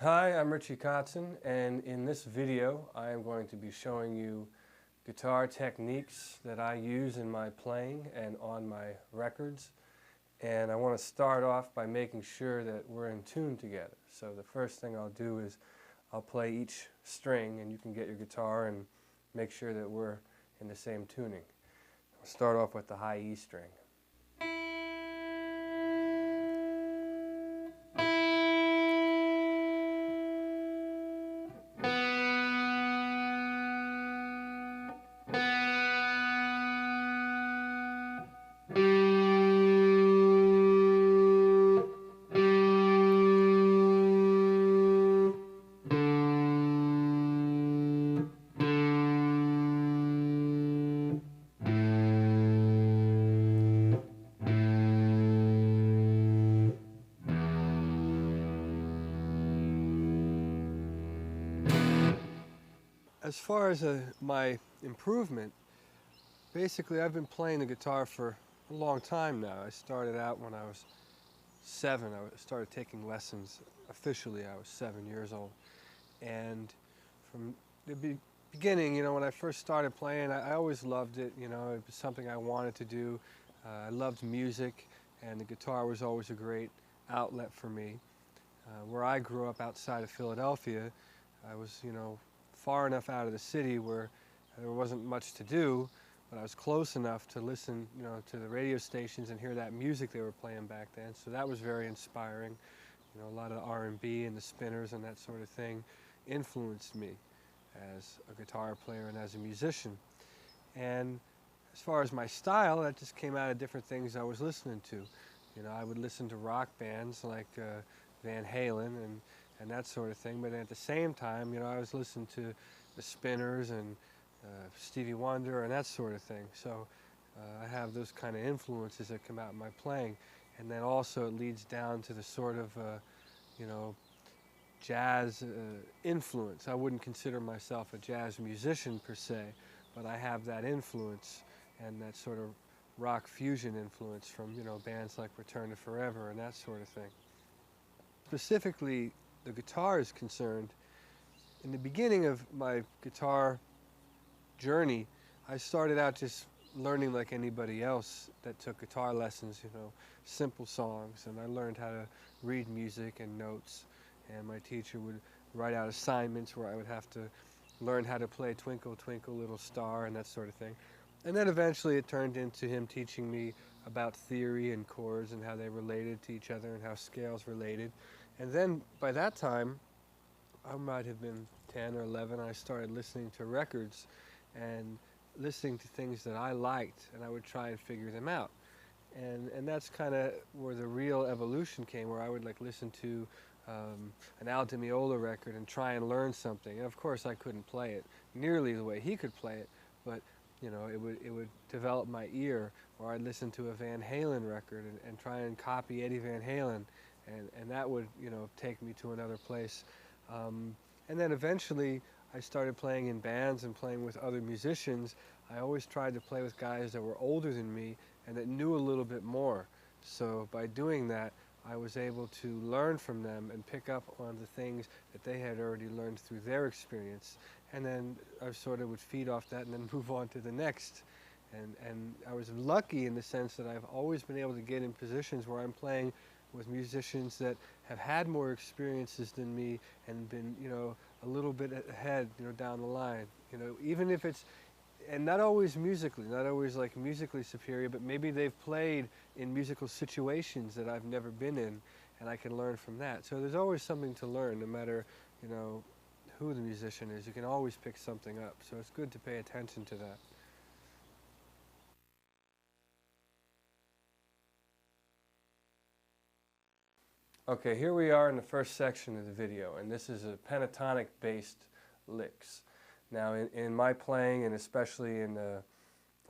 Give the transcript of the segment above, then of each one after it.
Hi, I'm Richie Kotzen, and in this video I am going to be showing you guitar techniques that I use in my playing and on my records. And I want to start off by making sure that we're in tune together. So the first thing I'll do is I'll play each string, and you can get your guitar and make sure that we're in the same tuning. I'll start off with the high E string. As far as my improvement, basically I've been playing the guitar for a long time now. I started out when I was 7. I started taking lessons officially. I was 7 years old. And from the beginning, when I first started playing, I always loved it. It was something I wanted to do. I loved music, and the guitar was always a great outlet for me. Where I grew up outside of Philadelphia, I was, far enough out of the city where there wasn't much to do, but I was close enough to listen, to the radio stations and hear that music they were playing back then. So that was very inspiring. A lot of R&B and the Spinners and that sort of thing influenced me as a guitar player and as a musician. And as far as my style, that just came out of different things I was listening to. I would listen to rock bands like Van Halen and that sort of thing, but at the same time, I was listening to the Spinners and Stevie Wonder and that sort of thing. So I have those kind of influences that come out in my playing, and then also it leads down to the sort of jazz influence. I wouldn't consider myself a jazz musician per se, but I have that influence and that sort of rock fusion influence from bands like Return to Forever and that sort of thing. Specifically, the guitar is concerned, in the beginning of my guitar journey, I started out just learning like anybody else that took guitar lessons, simple songs, and I learned how to read music and notes, and my teacher would write out assignments where I would have to learn how to play Twinkle Twinkle Little Star and that sort of thing. And then eventually it turned into him teaching me about theory and chords and how they related to each other and how scales related. And then by that time, I might have been 10 or 11, I started listening to records and listening to things that I liked, and I would try and figure them out. And that's kind of where the real evolution came, where I would listen to an Al Di Meola record and try and learn something. And of course I couldn't play it nearly the way he could play it, but it would develop my ear. Or I'd listen to a Van Halen record and try and copy Eddie Van Halen, and that would take me to another place. And then eventually I started playing in bands and playing with other musicians. I always tried to play with guys that were older than me and that knew a little bit more. So by doing that, I was able to learn from them and pick up on the things that they had already learned through their experience. And then I sort of would feed off that and then move on to the next. And I was lucky in the sense that I've always been able to get in positions where I'm playing with musicians that have had more experiences than me and been, a little bit ahead, down the line. Even if it's, and not always musically, not always musically superior, but maybe they've played in musical situations that I've never been in, and I can learn from that. So there's always something to learn, no matter, who the musician is. You can always pick something up. So it's good to pay attention to that. Okay, here we are in the first section of the video, and this is a pentatonic based licks. Now in my playing, and especially in the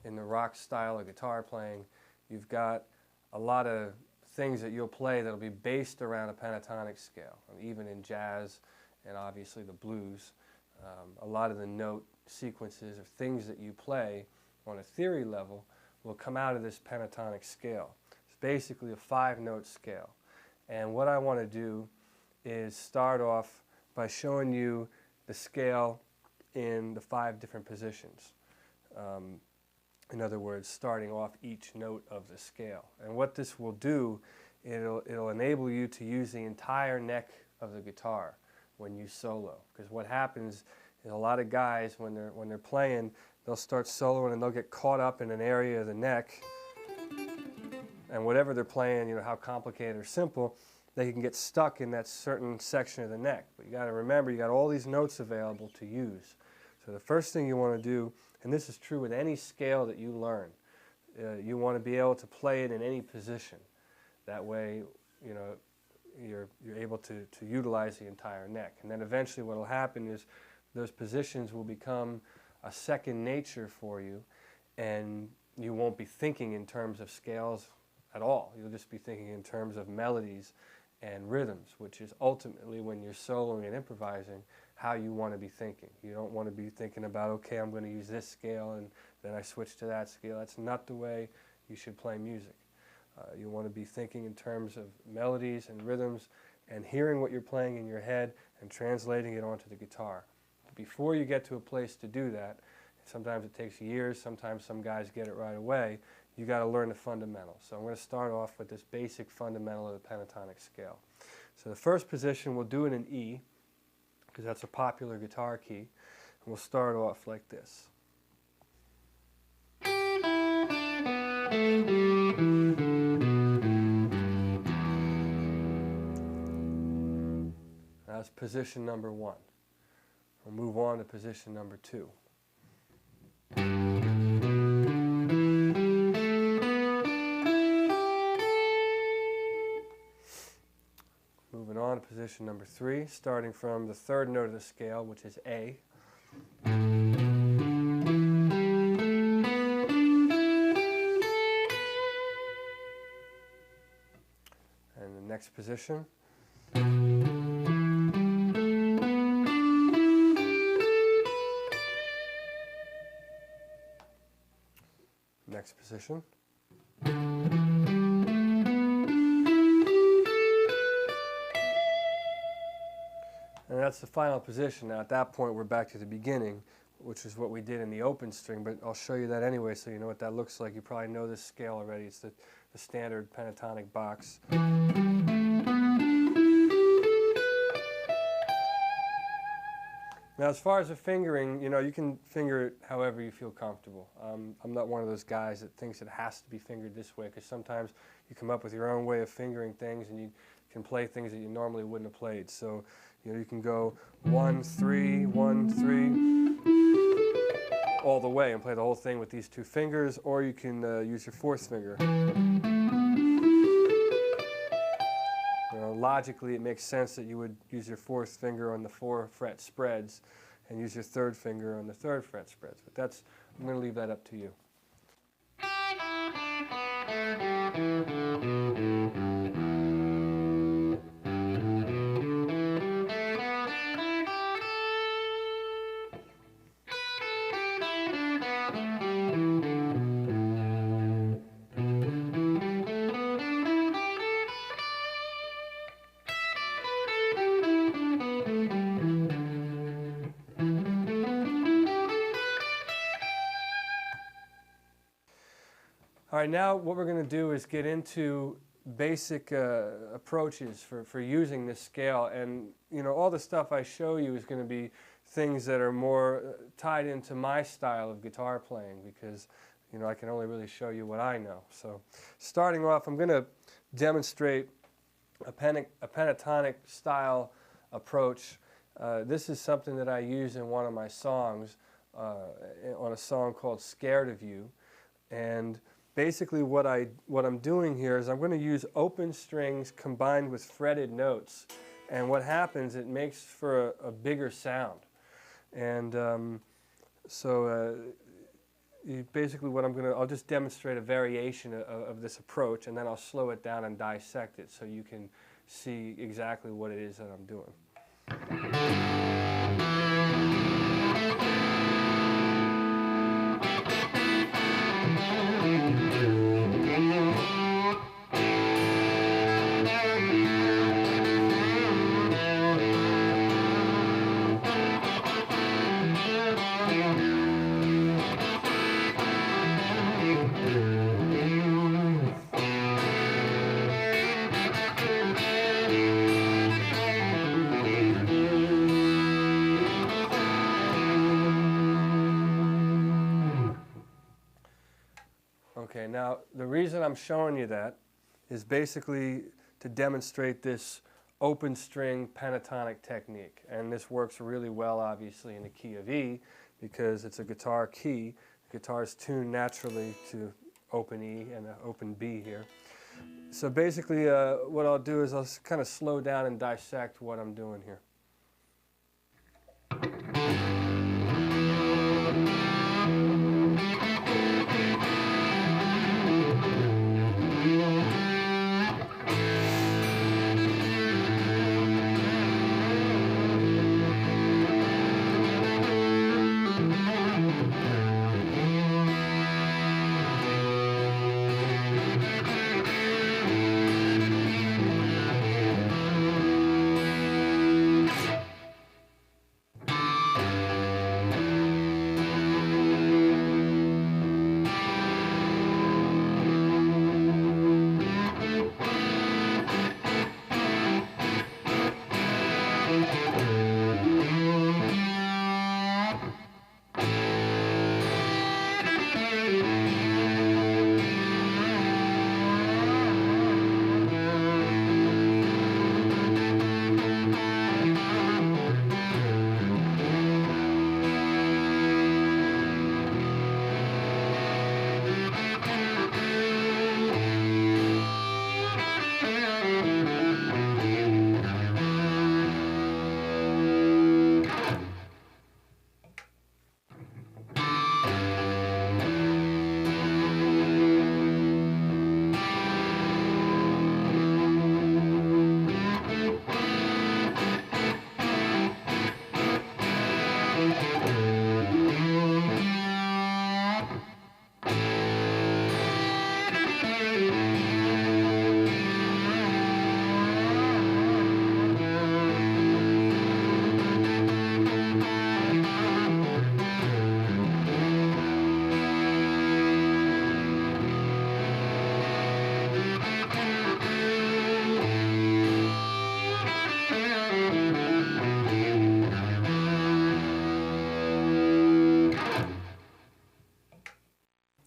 rock style of guitar playing, you've got a lot of things that you'll play that'll be based around a pentatonic scale. Even in jazz and obviously the blues, a lot of the note sequences or things that you play on a theory level will come out of this pentatonic scale. It's basically a 5-note scale. And what I want to do is start off by showing you the scale in the 5 different positions. In other words, starting off each note of the scale. And what this will do, it'll enable you to use the entire neck of the guitar when you solo. Because what happens is a lot of guys, when they're playing, they'll start soloing and they'll get caught up in an area of the neck. And whatever they're playing, you know, how complicated or simple, they can get stuck in that certain section of the neck. But you got to remember, you got all these notes available to use. So the first thing you want to do, and this is true with any scale that you learn, you want to be able to play it in any position. That way, you know, you're able to utilize the entire neck. And then eventually what will happen is those positions will become a second nature for you, and you won't be thinking in terms of scales at all. You'll just be thinking in terms of melodies and rhythms, which is ultimately, when you're soloing and improvising, how you want to be thinking. You don't want to be thinking about, okay, I'm going to use this scale and then I switch to that scale. That's not the way you should play music. You want to be thinking in terms of melodies and rhythms and hearing what you're playing in your head and translating it onto the guitar. Before you get to a place to do that, sometimes it takes years, sometimes some guys get it right away, you got to learn the fundamentals. So I'm going to start off with this basic fundamental of the pentatonic scale. So the first position, we'll do it in E, because that's a popular guitar key. And we'll start off like this. That's position number 1. We'll move on to position number 2. Moving on to position number 3, starting from the 3rd note of the scale, which is A. And the next position. Next position. And that's the final position. Now at that point we're back to the beginning, which is what we did in the open string, but I'll show you that anyway so you know what that looks like. You probably know this scale already. It's the standard pentatonic box. Now as far as the fingering, you know, you can finger it however you feel comfortable. I'm not one of those guys that thinks it has to be fingered this way, because sometimes you come up with your own way of fingering things and you can play things that you normally wouldn't have played. So, you know, you can go 1, 3, 1, 3, all the way and play the whole thing with these 2 fingers, or you can use your 4th finger. You know, logically, it makes sense that you would use your 4th finger on the 4-fret spreads and use your 3rd finger on the 3rd fret spreads. But that's, I'm going to leave that up to you. All right, now what we're going to do is get into basic approaches for using this scale. And, you know, all the stuff I show you is going to be things that are more tied into my style of guitar playing, because, you know, I can only really show you what I know. So starting off, I'm going to demonstrate a pentatonic style approach. This is something that I use in one of my songs, on a song called Scared of You. And basically what I'm doing here is I'm going to use open strings combined with fretted notes, and what happens, it makes for a bigger sound. And basically what I'll just demonstrate a variation of this approach, and then I'll slow it down and dissect it so you can see exactly what it is that I'm doing. Okay, now the reason I'm showing you that is basically to demonstrate this open string pentatonic technique. And this works really well, obviously, in the key of E because it's a guitar key. The guitar is tuned naturally to open E and open B here. So basically what I'll do is I'll kind of slow down and dissect what I'm doing here.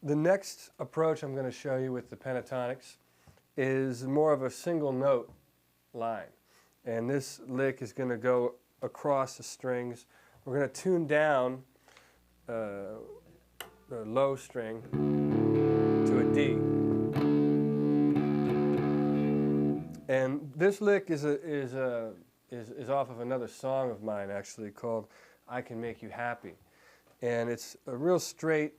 The next approach I'm going to show you with the pentatonics is more of a single note line. And this lick is going to go across the strings. We're going to tune down the low string to a D. And this lick is off of another song of mine, actually, called I Can Make You Happy. And it's a real straight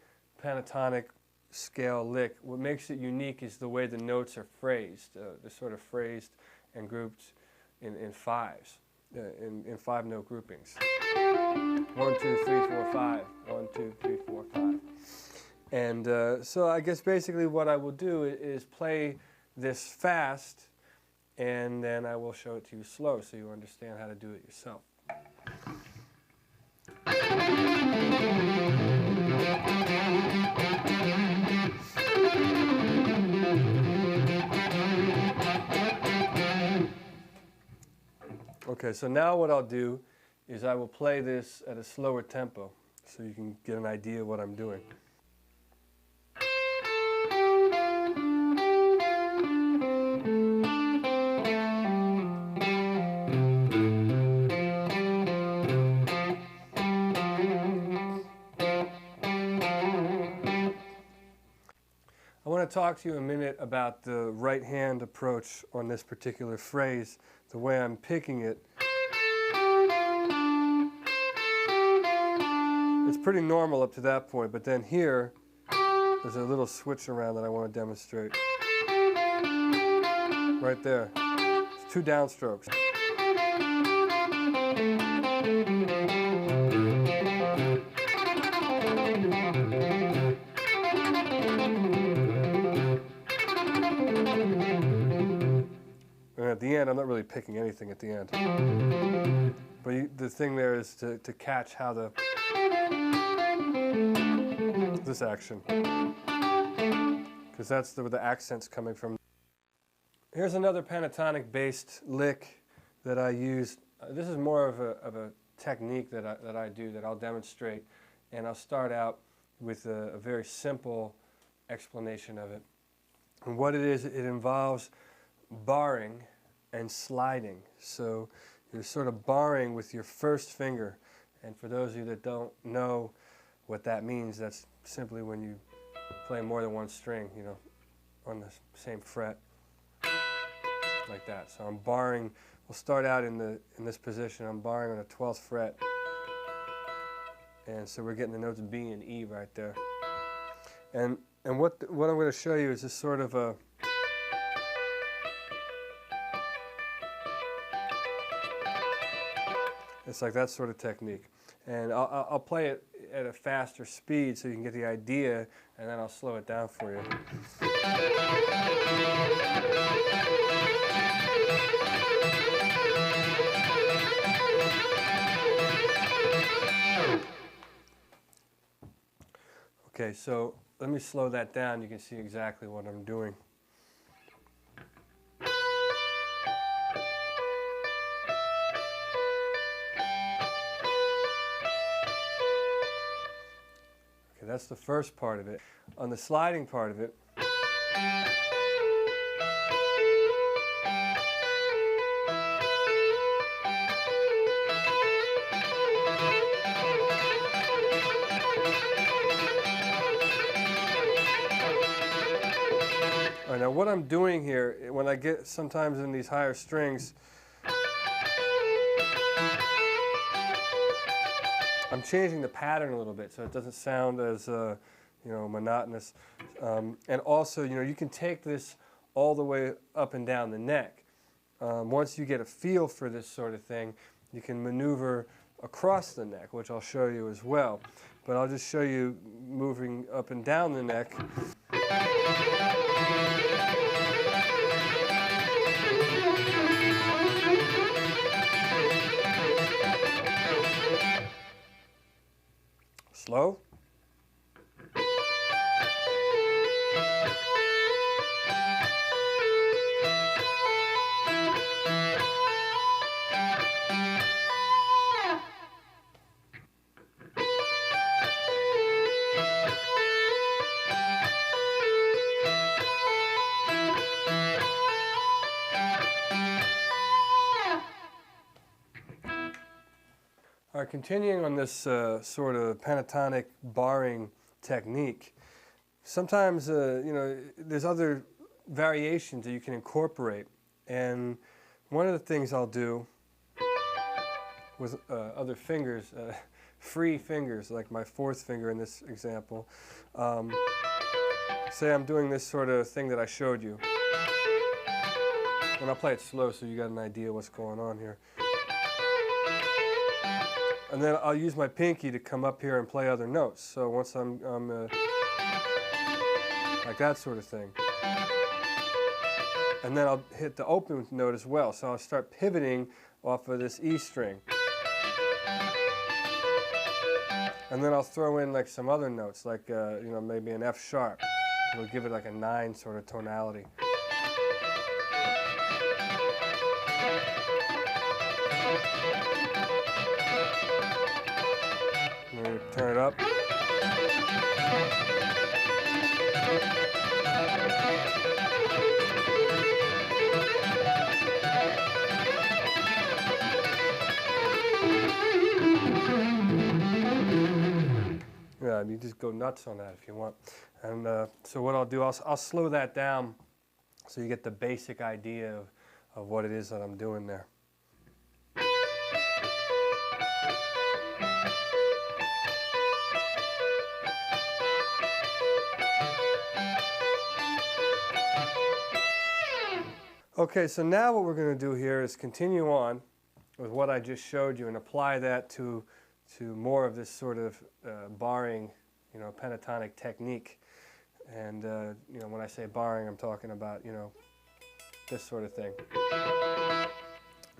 pentatonic scale lick. What makes it unique is the way the notes are phrased. They're sort of phrased and grouped in fives, in five-note groupings. 1, 2, 3, 4, 5. 1, 2, 3, 4, 5. And so I guess basically what I will do is play this fast, and then I will show it to you slow so you understand how to do it yourself. Okay, so now what I'll do is I will play this at a slower tempo so you can get an idea of what I'm doing. I want to talk to you a minute about the right hand approach on this particular phrase, the way I'm picking it. It's pretty normal up to that point, but then here, there's a little switch around that I want to demonstrate. Right there. It's 2 downstrokes. And at the end, I'm not really picking anything at the end. But the thing there is to catch how this action. Because that's where the accent's coming from. Here's another pentatonic-based lick that I use. This is more of a technique that I'll demonstrate. And I'll start out with a very simple explanation of it. And what it is, it involves barring and sliding. So you're sort of barring with your first finger. And for those of you that don't know what that means, that's simply when you play more than one string, you know, on the same fret, like that. So I'm barring. We'll start out in this position. I'm barring on the 12th fret, and so we're getting the notes B and E right there. And what I'm going to show you is this sort of a it's like that sort of technique. And I'll play it at a faster speed so you can get the idea, and then I'll slow it down for you. Okay, so let me slow that down. You can see exactly what I'm doing. Okay, that's the first part of it. On the sliding part of it, all right, now what I'm doing here, when I get sometimes in these higher strings, I'm changing the pattern a little bit so it doesn't sound as you know, monotonous. And also, you know, you can take this all the way up and down the neck. Once you get a feel for this sort of thing, you can maneuver across the neck, which I'll show you as well. But I'll just show you moving up and down the neck. Slow. All right, continuing on this sort of pentatonic barring technique, sometimes you know, there's other variations that you can incorporate, and one of the things I'll do with other fingers, free fingers, like my fourth finger in this example, say I'm doing this sort of thing that I showed you, and I'll play it slow so you got an idea what's going on here. And then I'll use my pinky to come up here and play other notes. So once I'm like that sort of thing. And then I'll hit the open note as well. So I'll start pivoting off of this E string. And then I'll throw in like some other notes, like you know, maybe an F sharp. It'll give it like a 9 sort of tonality. Turn it up. Yeah, you just go nuts on that if you want. And so what I'll do, I'll slow that down so you get the basic idea of what it is that I'm doing there. Okay, so now what we're going to do here is continue on with what I just showed you and apply that to more of this sort of barring, you know, pentatonic technique. And you know, when I say barring, I'm talking about, you know, this sort of thing.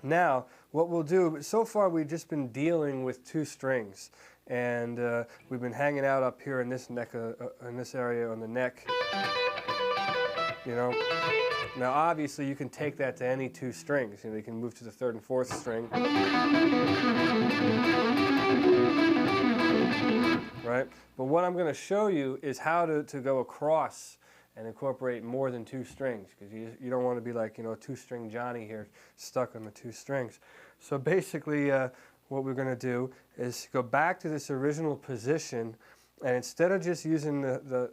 Now, what we'll do, so far we've just been dealing with 2 strings, and we've been hanging out up here in this neck, in this area on the neck. you know. Now obviously you can take that to any two strings. You know, you can move to the third and fourth string. Right? But what I'm going to show you is how to go across and incorporate more than two strings, because you don't want to be like, you know, a two-string Johnny here stuck on the two strings. So basically what we're going to do is go back to this original position, and instead of just using the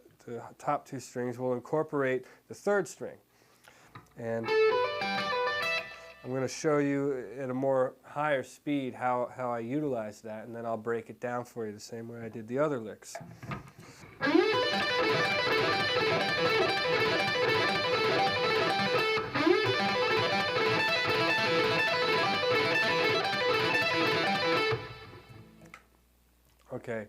top two strings, we'll incorporate the third string. And I'm going to show you at a more higher speed how I utilize that, and then I'll break it down for you the same way I did the other licks. Okay,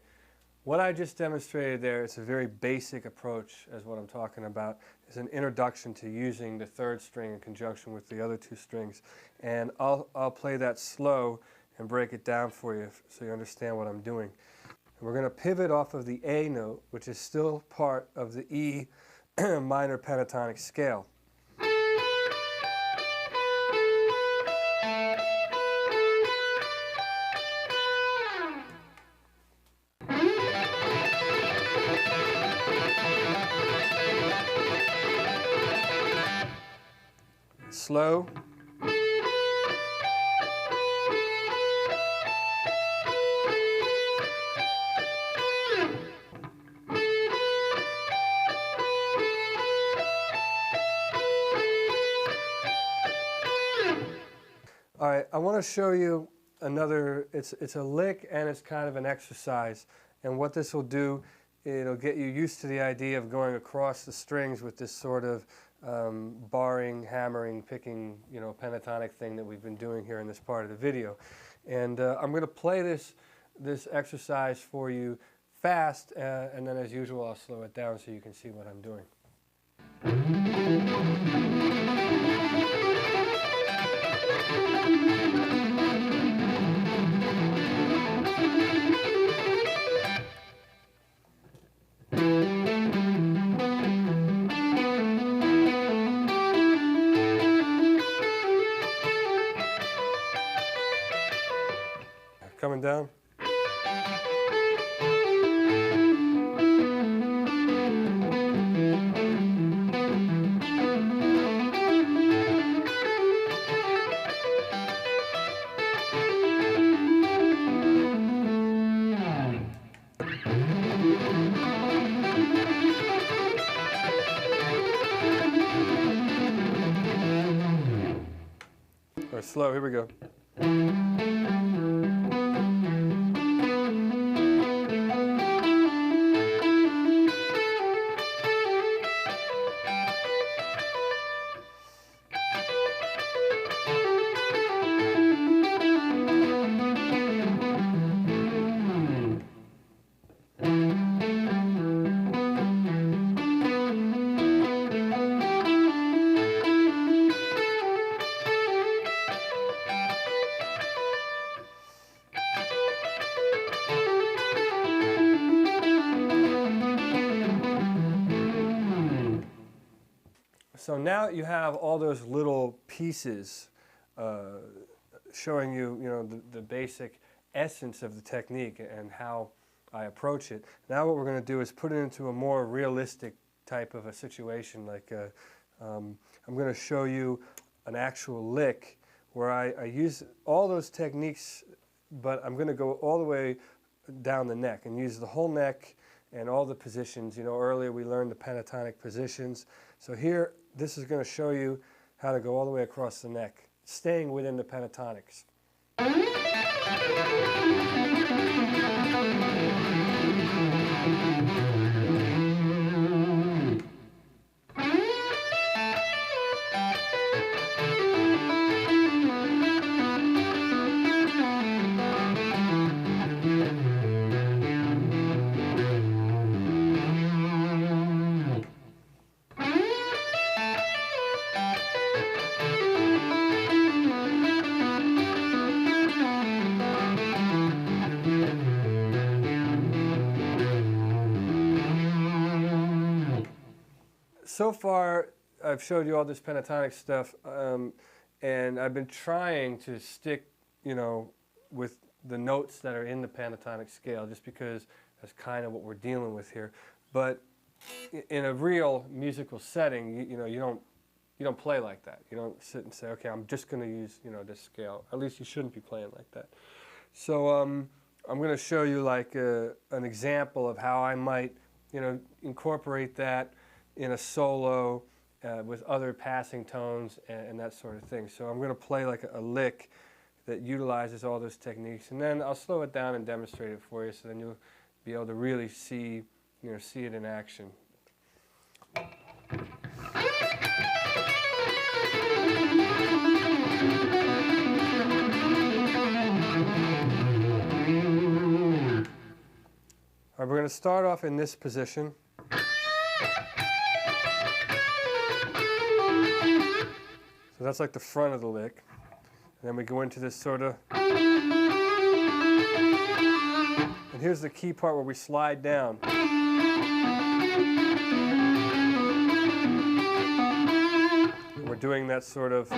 what I just demonstrated there is a very basic approach, as what I'm talking about. It's an introduction to using the third string in conjunction with the other two strings. And I'll play that slow and break it down for you so you understand what I'm doing. And we're going to pivot off of the A note, which is still part of the E minor pentatonic scale. Slow. All right, I want to show you another, it's a lick and it's kind of an exercise. And what this will do, it'll get you used to the idea of going across the strings with this sort of barring, hammering, picking, you know, pentatonic thing that we've been doing here in this part of the video. And I'm going to play this exercise for you fast, and then as usual I'll slow it down so you can see what I'm doing. Coming down. Or slow, here we go. So now you have all those little pieces showing you, the basic essence of the technique and how I approach it. Now what we're going to do is put it into a more realistic type of a situation. Like I'm going to show you an actual lick where I use all those techniques, but I'm going to go all the way down the neck and use the whole neck and all the positions. You know, earlier we learned the pentatonic positions. So here, this is going to show you how to go all the way across the neck, staying within the pentatonics. So far, I've showed you all this pentatonic stuff, and I've been trying to stick, you know, with the notes that are in the pentatonic scale, just because that's kind of what we're dealing with here. But in a real musical setting, you know, you don't play like that. You don't sit and say, okay, I'm just going to use, you know, this scale. At least you shouldn't be playing like that. So I'm going to show you like an example of how I might, you know, incorporate that in a solo with other passing tones and that sort of thing. So I'm going to play like a lick that utilizes all those techniques, and then I'll slow it down and demonstrate it for you, so then you'll be able to really see, you know, see it in action. All right, we're going to start off in this position. So that's like the front of the lick. And then we go into this sort of... And here's the key part where we slide down. And we're doing that sort of...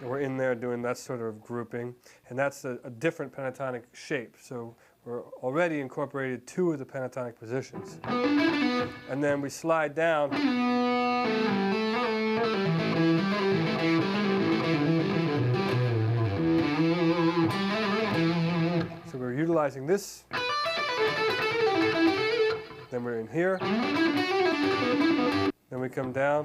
We're in there doing that sort of grouping, and that's a different pentatonic shape. So we're already incorporated two of the pentatonic positions. And then we slide down. So we're utilizing this. Then we're in here. Then we come down.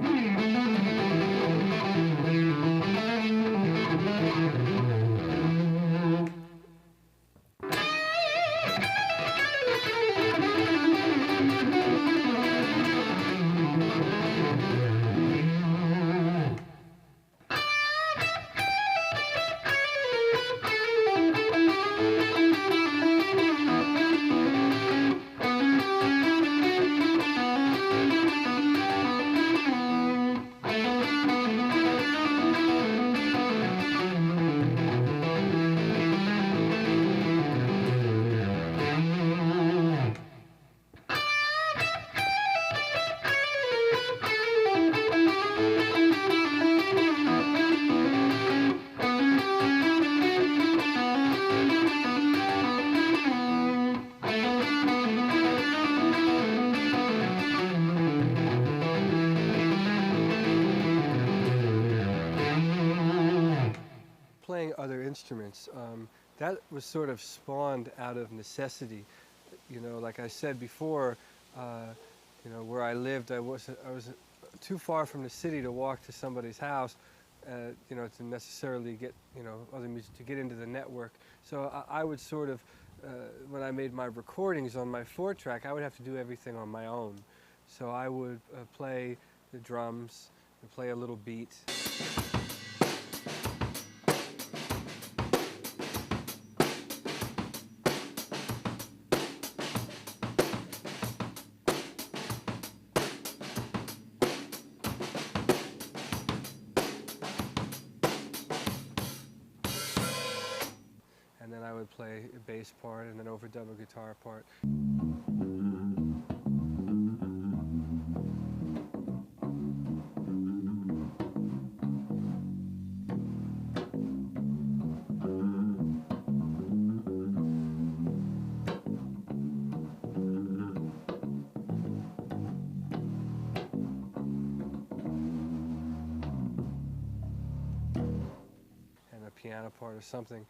Playing other instruments, that was sort of spawned out of necessity. You know, like I said before, you know, where I lived, I was too far from the city to walk to somebody's house, you know, to necessarily get, you know, other music, to get into the network. So I would sort of, when I made my recordings on my 4-track, I would have to do everything on my own. So I would play the drums and play a little beat. And then I would play a bass part and then overdub a guitar part. And a piano part or something.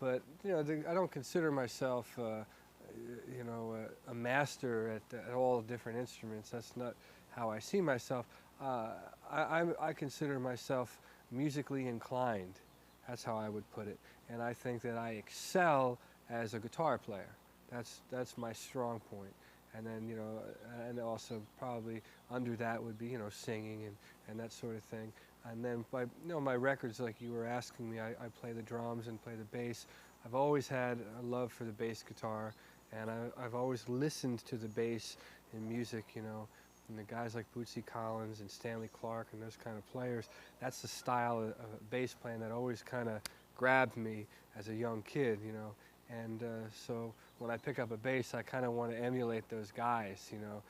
But you know, I don't consider myself, you know, a master at all different instruments. That's not how I see myself. I consider myself musically inclined. That's how I would put it. And I think that I excel as a guitar player. That's my strong point. And then, you know, and also probably under that would be, you know, singing and that sort of thing. And then by, you know, my records, like you were asking me, I play the drums and play the bass. I've always had a love for the bass guitar, and I've always listened to the bass in music, you know. and the guys like Bootsy Collins and Stanley Clarke and those kind of players, that's the style of bass playing that always kind of grabbed me as a young kid, you know. And so when I pick up a bass, I kind of want to emulate those guys, you know.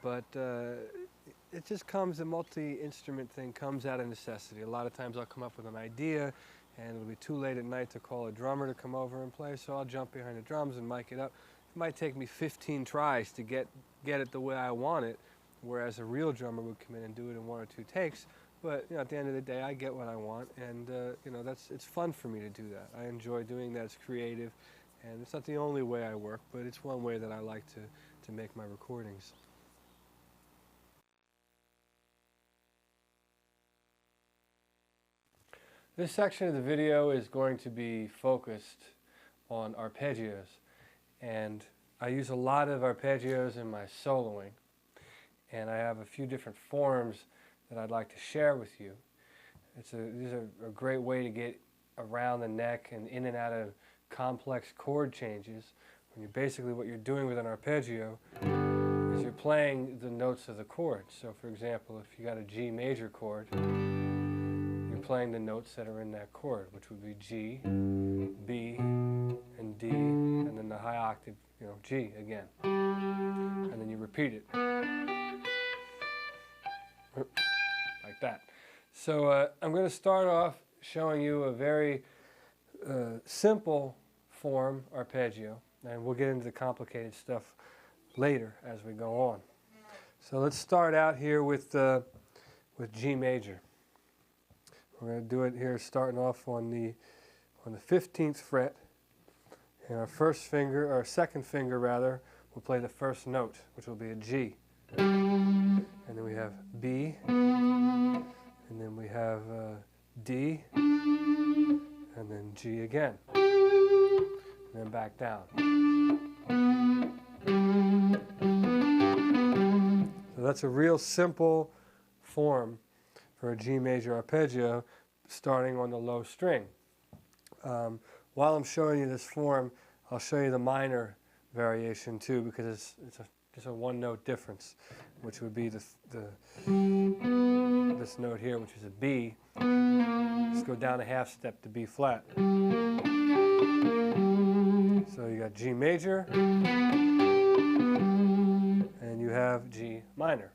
But it just comes, the multi-instrument thing comes out of necessity. A lot of times I'll come up with an idea, and it'll be too late at night to call a drummer to come over and play, so I'll jump behind the drums and mic it up. It might take me 15 tries to get it the way I want it, whereas a real drummer would come in and do it in 1 or 2 takes. But you know, at the end of the day, I get what I want, and you know, it's fun for me to do that. I enjoy doing that. It's creative, and it's not the only way I work, but it's one way that I like to make my recordings. This section of the video is going to be focused on arpeggios, and I use a lot of arpeggios in my soloing, and I have a few different forms that I'd like to share with you. These are a great way to get around the neck and in and out of complex chord changes. When you're basically, what you're doing with an arpeggio is you're playing the notes of the chord. So for example, if you got a G major chord, you're playing the notes that are in that chord, which would be G, B, and D, and then the high octave, you know, G again. And then you repeat it. Like that. So I'm going to start off showing you a very simple form arpeggio, and we'll get into the complicated stuff later as we go on. So let's start out here with G major. We're going to do it here starting off on the 15th fret, and our second finger rather, will play the first note, which will be a G. And then we have B, and then we have D, and then G again, and then back down. So that's a real simple form for a G major arpeggio, starting on the low string. While I'm showing you this form, I'll show you the minor variation too, because it's just a one-note difference, which would be this note here, which is a B. Just go down a half step to B flat. So you got G major, and you have G minor.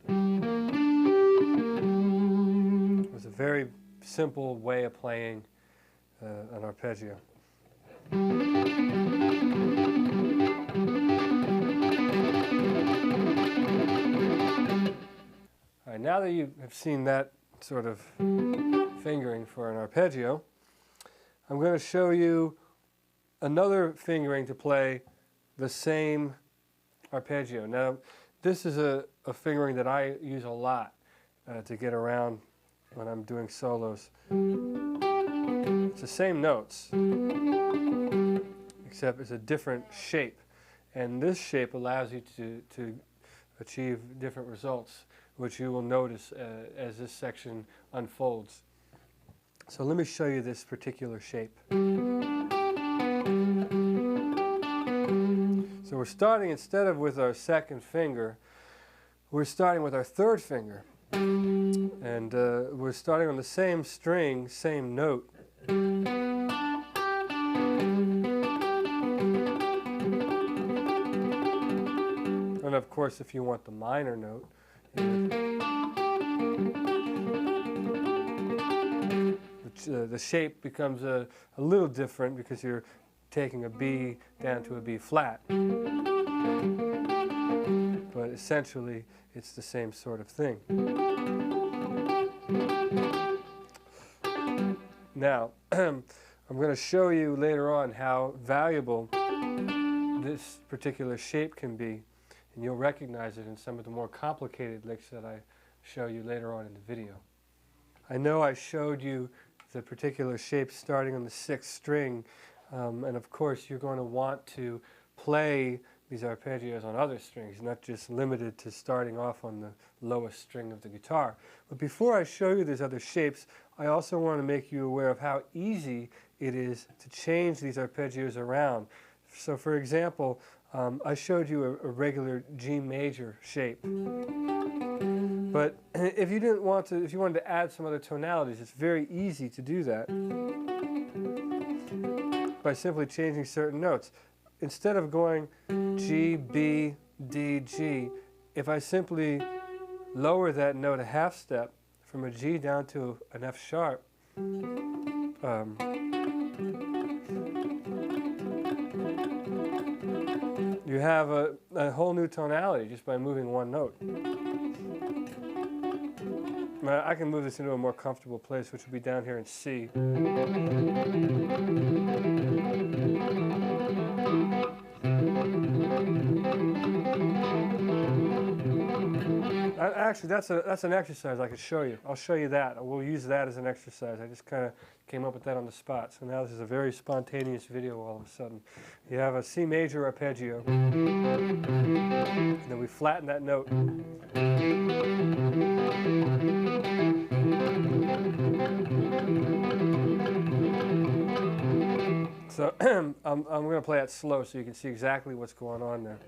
It's a very simple way of playing an arpeggio. All right, now that you have seen that sort of fingering for an arpeggio, I'm going to show you another fingering to play the same arpeggio. Now, this is a fingering that I use a lot to get around when I'm doing solos. It's the same notes, except it's a different shape. And this shape allows you to achieve different results, which you will notice as this section unfolds. So let me show you this particular shape. So we're starting, instead of with our second finger, we're starting with our third finger. And we're starting on the same string, same note. And of course, if you want the minor note, the shape becomes a little different because you're taking a B down to a B flat. But essentially, it's the same sort of thing. Now, I'm going to show you later on how valuable this particular shape can be, and you'll recognize it in some of the more complicated licks that I show you later on in the video. I know I showed you the particular shape starting on the 6th string, and of course you're going to want to play these arpeggios on other strings, not just limited to starting off on the lowest string of the guitar. But before I show you these other shapes, I also want to make you aware of how easy it is to change these arpeggios around. So for example, I showed you a regular G major shape. But if you didn't want to, if you wanted to add some other tonalities, it's very easy to do that by simply changing certain notes. Instead of going G, B, D, G, if I simply lower that note a half step from a G down to an F sharp, you have a whole new tonality just by moving one note. I can move this into a more comfortable place, which would be down here in C. Actually, that's an exercise I could show you. I'll show you that. We'll use that as an exercise. I just kind of came up with that on the spot. So now this is a very spontaneous video all of a sudden. You have a C major arpeggio, and then we flatten that note. So I'm going to play it slow so you can see exactly what's going on there.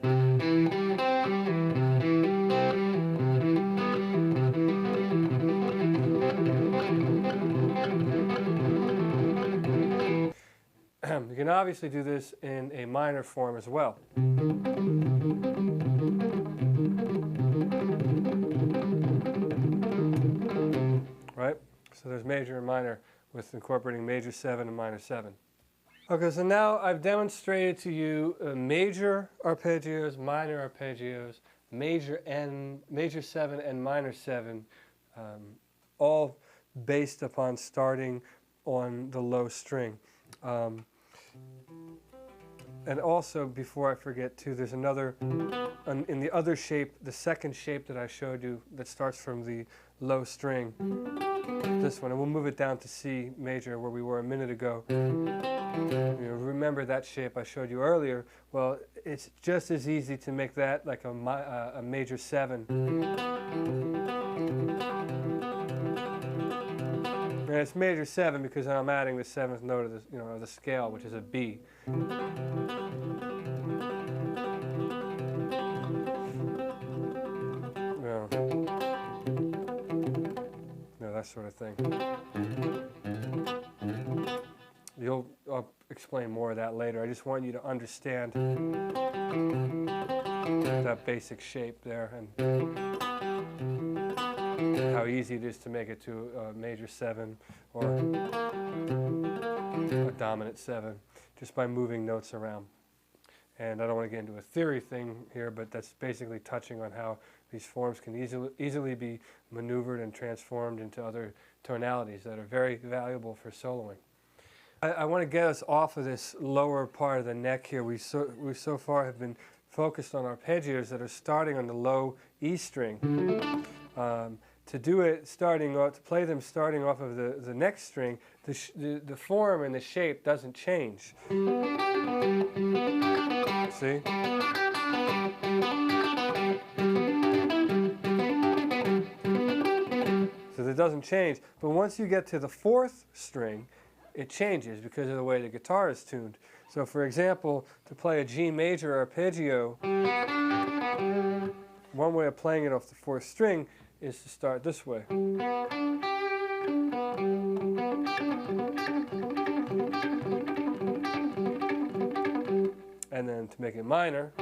You can obviously do this in a minor form as well. Right? So there's major and minor with incorporating major 7 and minor 7. Okay, so now I've demonstrated to you major arpeggios, minor arpeggios, major 7 and minor 7, all based upon starting on the low string. And also, before I forget too, there's another, in the other shape, the second shape that I showed you that starts from the low string, this one, and we'll move it down to C major where we were a minute ago. Remember that shape I showed you earlier? Well, it's just as easy to make that like a major 7. And it's major 7 because I'm adding the 7th note of the, of the scale, which is a B. That sort of thing. I'll explain more of that later. I just want you to understand that basic shape there and how easy it is to make it to a major 7 or a dominant 7 just by moving notes around. And I don't want to get into a theory thing here, but that's basically touching on how these forms can easily be maneuvered and transformed into other tonalities that are very valuable for soloing. I want to get us off of this lower part of the neck here. We so far have been focused on arpeggios that are starting on the low E string. To do it to play them starting off of the next string, the form and the shape doesn't change. See? So it doesn't change. But once you get to the 4th string, it changes because of the way the guitar is tuned. So for example, to play a G major arpeggio, one way of playing it off the 4th string is to start this way. And then to make it minor,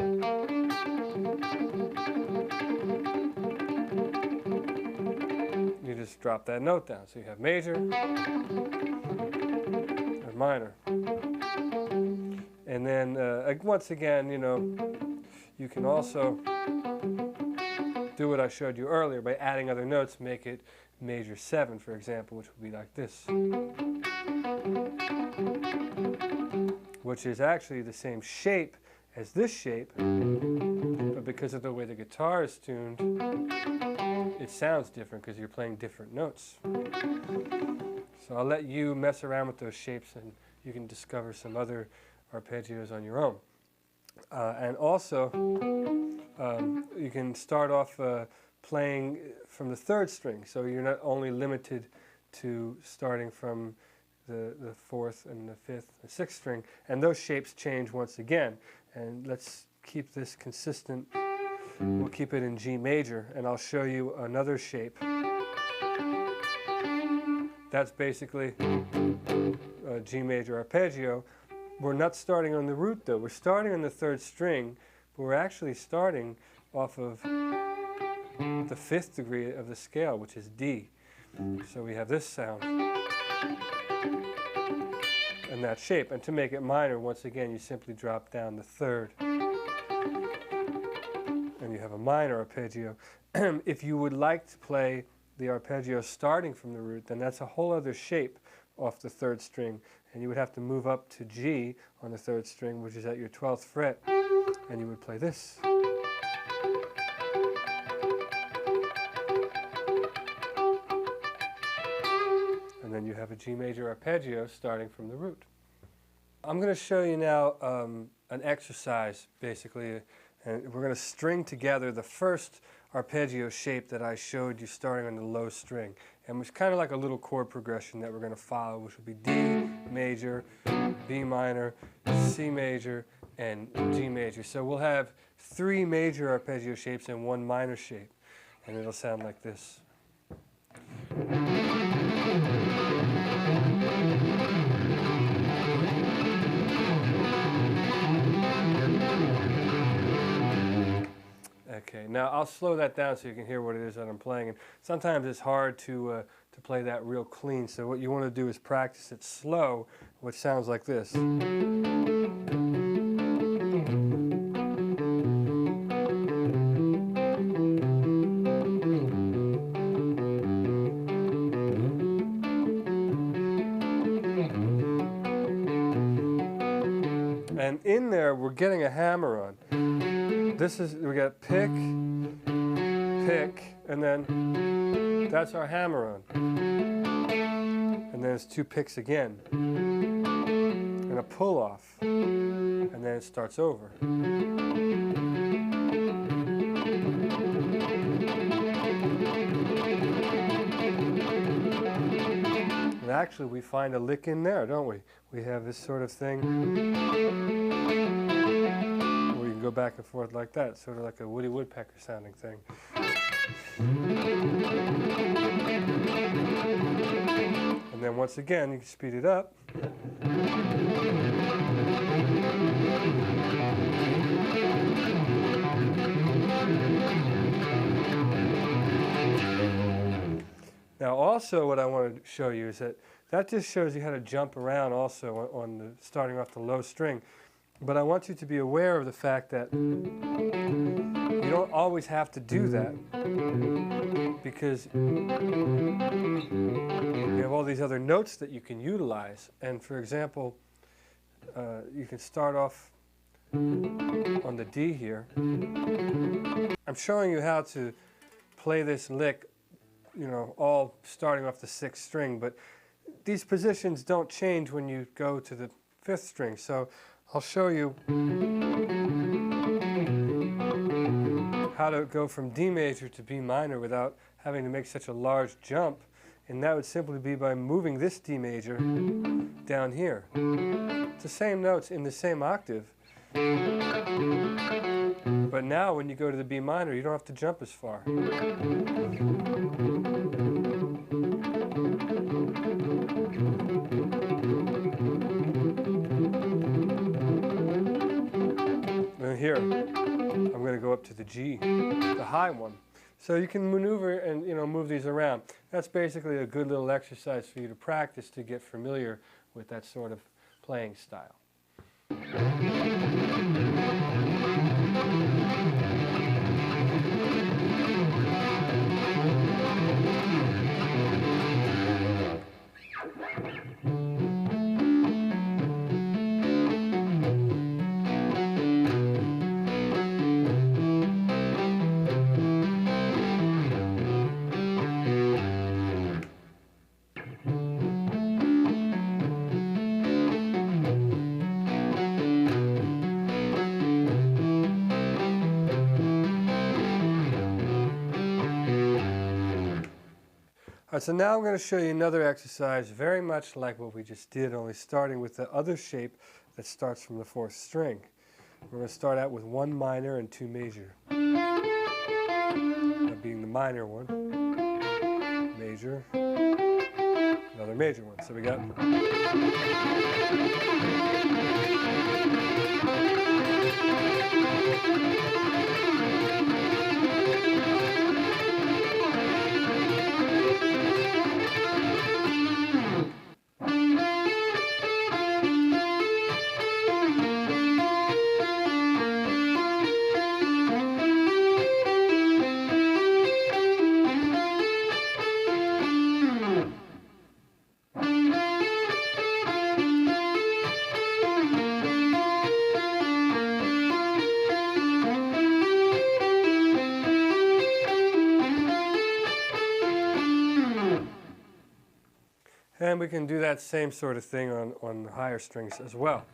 you just drop that note down. So you have major and minor. And then once again, you can also do what I showed you earlier by adding other notes, make it major 7, for example, which would be like this. Which is actually the same shape as this shape, but because of the way the guitar is tuned, it sounds different because you're playing different notes. So I'll let you mess around with those shapes and you can discover some other arpeggios on your own. And also, you can start off playing from the 3rd string, so you're not only limited to starting from the 4th and the 5th and 6th string, and those shapes change once again. And let's keep this consistent, we'll keep it in G major, and I'll show you another shape. That's basically a G major arpeggio. We're not starting on the root though, we're starting on the third string, but we're actually starting off of the fifth degree of the scale, which is D. So we have this sound and that shape. And to make it minor, once again, you simply drop down the third. And you have a minor arpeggio. If you would like to play the arpeggio starting from the root, then that's a whole other shape off the third string. And you would have to move up to G on the third string, which is at your 12th fret, and you would play this. And then you have a G major arpeggio starting from the root. I'm going to show you now an exercise, basically, and we're going to string together the first arpeggio shape that I showed you starting on the low string. And it's kind of like a little chord progression that we're going to follow, which will be D major, B minor, C major, and G major. So we'll have 3 major arpeggio shapes and 1 minor shape, and it'll sound like this. Okay, now I'll slow that down so you can hear what it is that I'm playing. And sometimes it's hard to play that real clean, so what you want to do is practice it slow, which sounds like this. And in there, we're getting a hammer on. This is, we got pick, pick, and then that's our hammer on. And then it's 2 picks again. And a pull off. And then it starts over. And actually we find a lick in there, don't we? We have this sort of thing. Go back and forth like that, sort of like a Woody Woodpecker sounding thing. And then once again, you can speed it up. Now also what I want to show you is that just shows you how to jump around also on the, starting off the low string. But I want you to be aware of the fact that you don't always have to do that, because you have all these other notes that you can utilize. And for example, you can start off on the D here. I'm showing you how to play this lick, you know, all starting off the 6th string, but these positions don't change when you go to the 5th string. So I'll show you how to go from D major to B minor without having to make such a large jump, and that would simply be by moving this D major down here. It's the same notes in the same octave, but now when you go to the B minor, you don't have to jump as far. Here, I'm going to go up to the G, the high one. So you can maneuver and, you know, move these around. That's basically a good little exercise for you to practice to get familiar with that sort of playing style. All right, so now I'm going to show you another exercise very much like what we just did, only starting with the other shape that starts from the 4th string. We're going to start out with 1 minor and 2 major. That being the minor one, major, another major one. So we got and we can do that same sort of thing on the higher strings as well.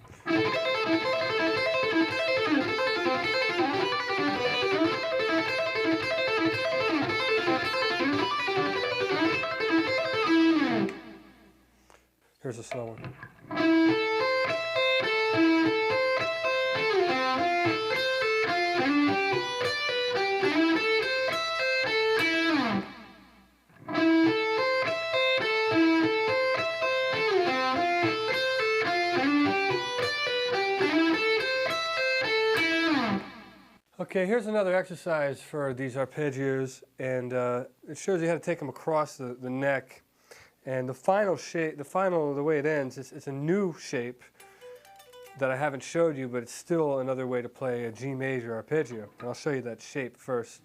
Here's a slow one. Okay, here's another exercise for these arpeggios, and it shows you how to take them across the neck. And the final shape, the way it ends, it's a new shape that I haven't showed you, but it's still another way to play a G major arpeggio. And I'll show you that shape first.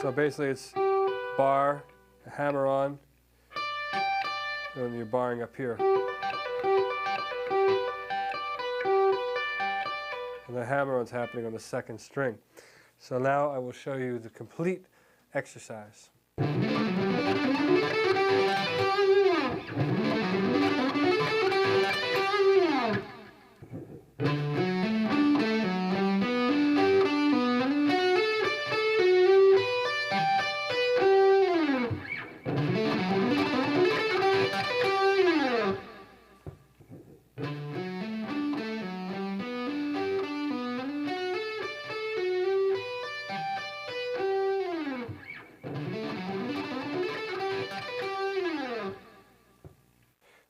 So basically it's bar, hammer on, and you're barring up here. And the hammer-on's happening on the 2nd string. So now I will show you the complete exercise.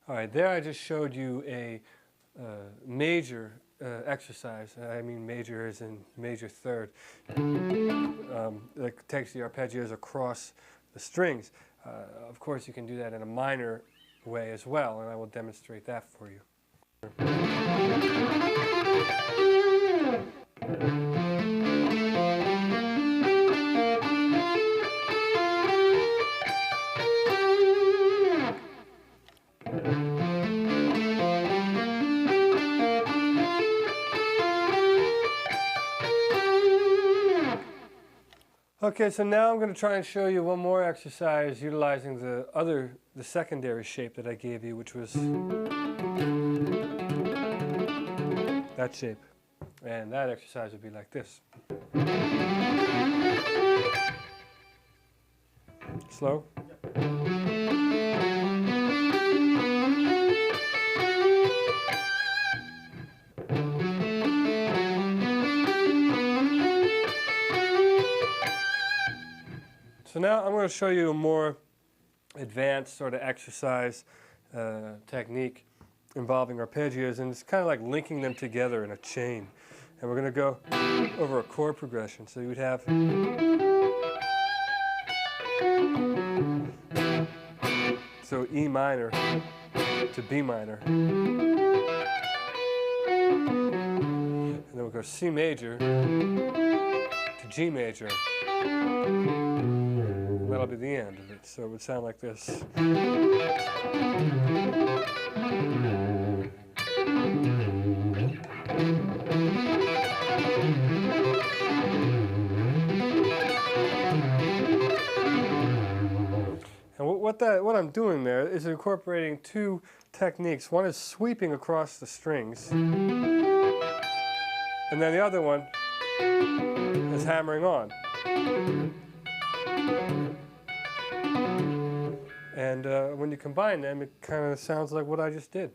All right, there I just showed you a major exercise. I mean major as in major third. That takes the arpeggios across the strings. Of course, you can do that in a minor way as well, and I will demonstrate that for you. Okay, so now I'm going to try and show you one more exercise utilizing the secondary shape that I gave you, which was that shape. And that exercise would be like this. Slow. So now I'm going to show you a more advanced sort of exercise technique involving arpeggios, and it's kind of like linking them together in a chain. And we're going to go over a chord progression. So you would have so E minor to B minor. And then we'll go C major to G major. That'll be the end of it. So it would sound like this. And what I'm doing there is incorporating 2 techniques. One is sweeping across the strings, and then the other one is hammering on. And when you combine them, it kind of sounds like what I just did.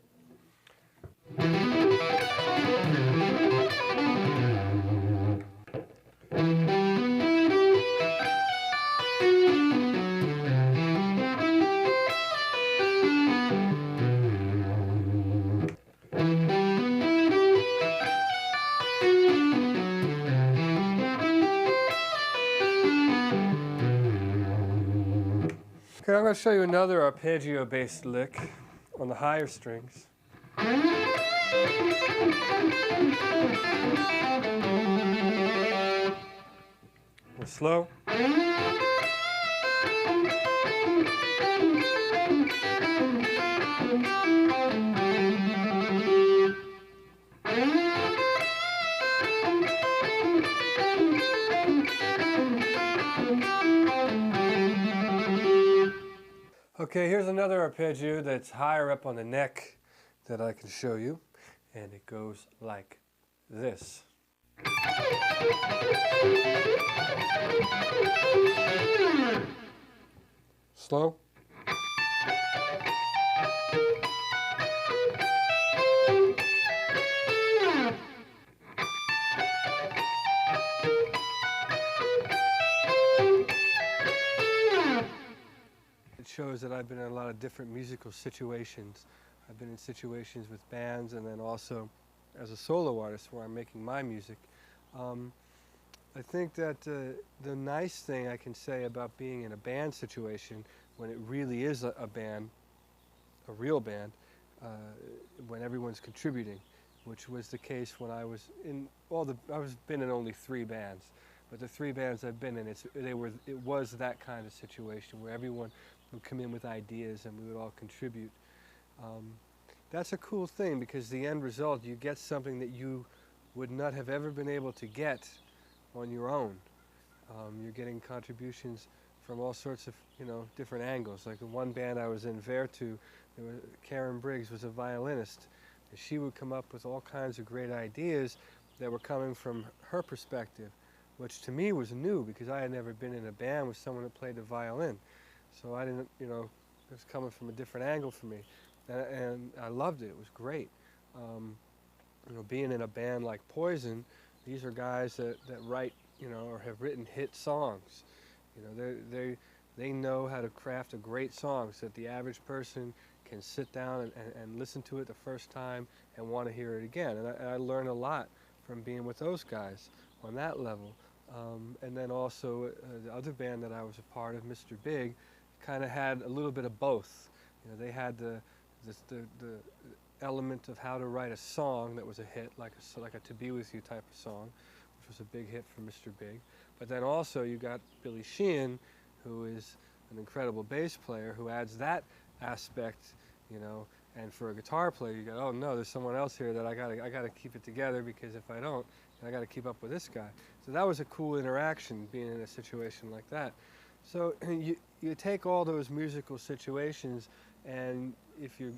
Okay, I'm going to show you another arpeggio-based lick on the higher strings. We're slow. Okay, here's another arpeggio that's higher up on the neck that I can show you, and it goes like this. Slow. It shows that I've been in a lot of different musical situations. I've been in situations with bands and then also as a solo artist where I'm making my music. I think that the nice thing I can say about being in a band situation when it really is a band, a real band, when everyone's contributing, which was the case when I was in been in only 3 bands, but the 3 bands I've been in, it was that kind of situation where everyone would come in with ideas and we would all contribute. That's a cool thing because the end result, you get something that you would not have ever been able to get on your own. You're getting contributions from all sorts of, different angles. Like the one band I was in, Vertu, Karen Briggs was a violinist. And she would come up with all kinds of great ideas that were coming from her perspective, which to me was new because I had never been in a band with someone that played the violin. So I didn't, it was coming from a different angle for me. And I loved it. It was great. Being in a band like Poison, these are guys that write, or have written hit songs. They know how to craft a great song so that the average person can sit down and listen to it the first time and want to hear it again. And I learned a lot from being with those guys on that level. And then also the other band that I was a part of, Mr. Big, kind of had a little bit of both. They had the element of how to write a song that was a hit, like a To Be With You type of song, which was a big hit for Mr. Big. But then also you got Billy Sheehan, who is an incredible bass player, who adds that aspect, and for a guitar player, you go, oh no, there's someone else here that I gotta keep it together because if I don't, I gotta keep up with this guy. So that was a cool interaction, being in a situation like that. So you take all those musical situations, and if you're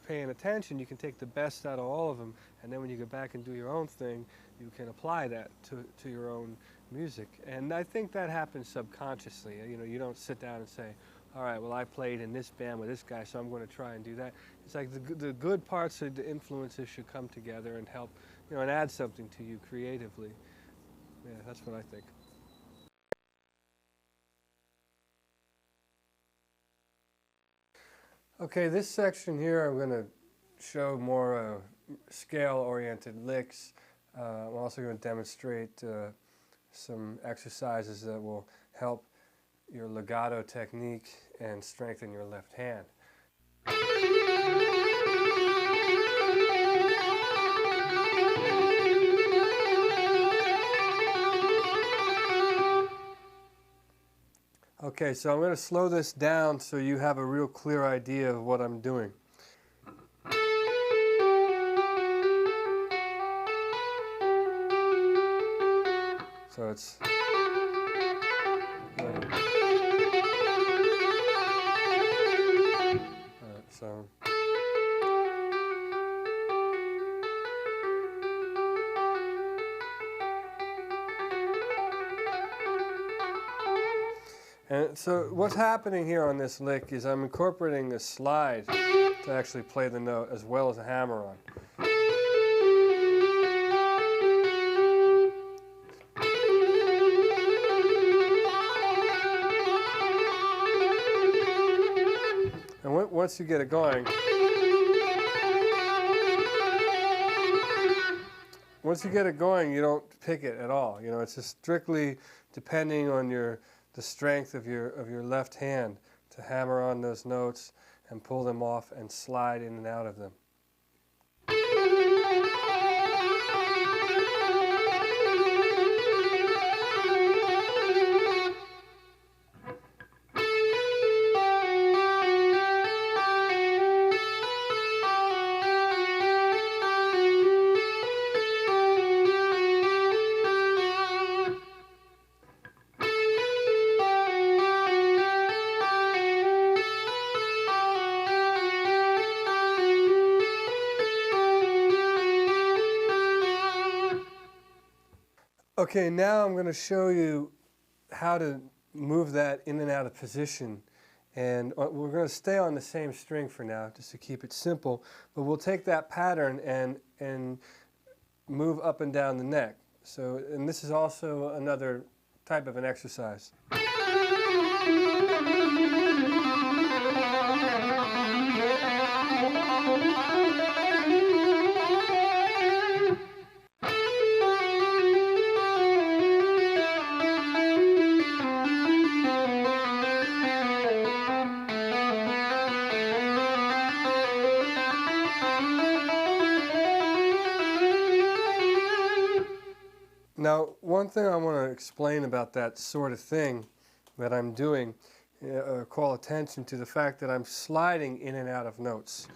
paying attention, you can take the best out of all of them, and then when you go back and do your own thing, you can apply that to your own music. And I think that happens subconsciously. You don't sit down and say, all right, well, I played in this band with this guy, so I'm going to try and do that. It's like the good parts of the influences should come together and help, and add something to you creatively. Yeah, that's what I think. Okay, this section here I'm going to show more scale-oriented licks. I'm also going to demonstrate some exercises that will help your legato technique and strengthen your left hand. Okay, so I'm going to slow this down so you have a real clear idea of what I'm doing. So it's... So... And so what's happening here on this lick is I'm incorporating a slide to actually play the note as well as a hammer on. And once you get it going, you don't pick it at all. You know, it's just strictly depending on the strength of your left hand to hammer on those notes and pull them off and slide in and out of them. Okay, now I'm going to show you how to move that in and out of position. And we're going to stay on the same string for now, just to keep it simple. But we'll take that pattern and move up and down the neck. So, and this is also another type of an exercise. Now, one thing I want to explain about that sort of thing that I'm doing, call attention to the fact that I'm sliding in and out of notes.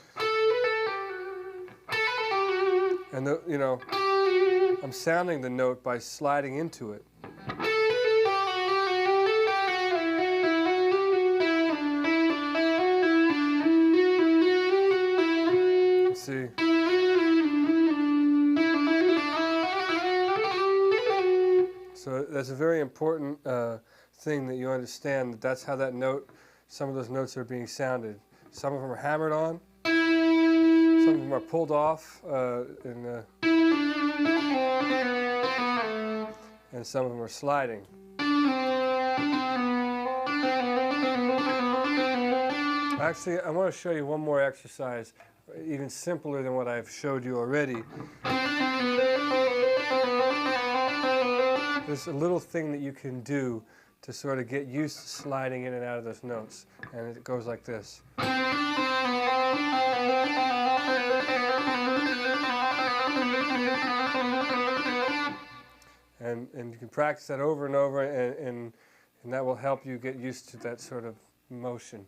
And, you know, I'm sounding the note by sliding into it. Let's see. So that's a very important thing that you understand, that that's how that note, some of those notes are being sounded. Some of them are hammered on, some of them are pulled off, and some of them are sliding. Actually, I want to show you one more exercise, even simpler than what I've showed you already. There's a little thing that you can do to sort of get used to sliding in and out of those notes, and it goes like this. And you can practice that over and over, and that will help you get used to that sort of motion.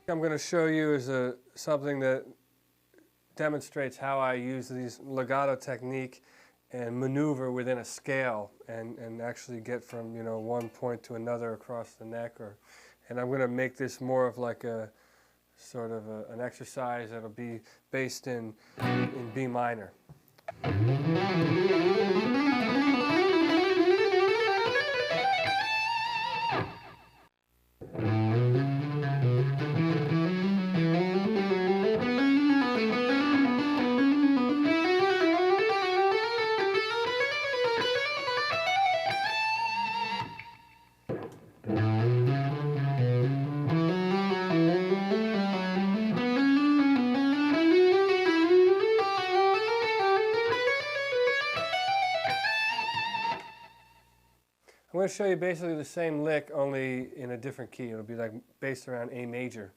I'm going to show you is something that demonstrates how I use these legato technique and maneuver within a scale and actually get from, you know, one point to another across the neck. And I'm going to make this more of like a sort of an exercise that'll be based in B minor. I'm going to show you basically the same lick, only in a different key. It'll be like based around A major.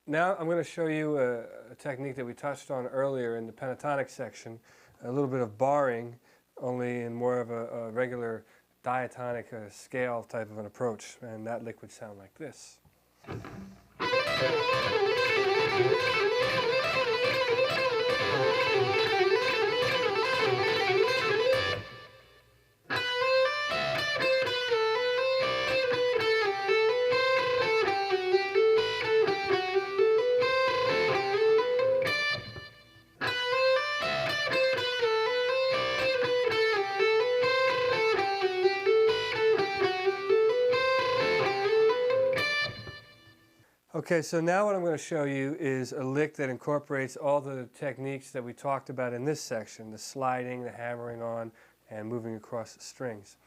Now I'm going to show you a technique that we touched on earlier in the pentatonic section, a little bit of barring, only in more of a regular diatonic scale type of an approach, and that lick would sound like this. Okay, so now what I'm going to show you is a lick that incorporates all the techniques that we talked about in this section, the sliding, the hammering on, and moving across the strings.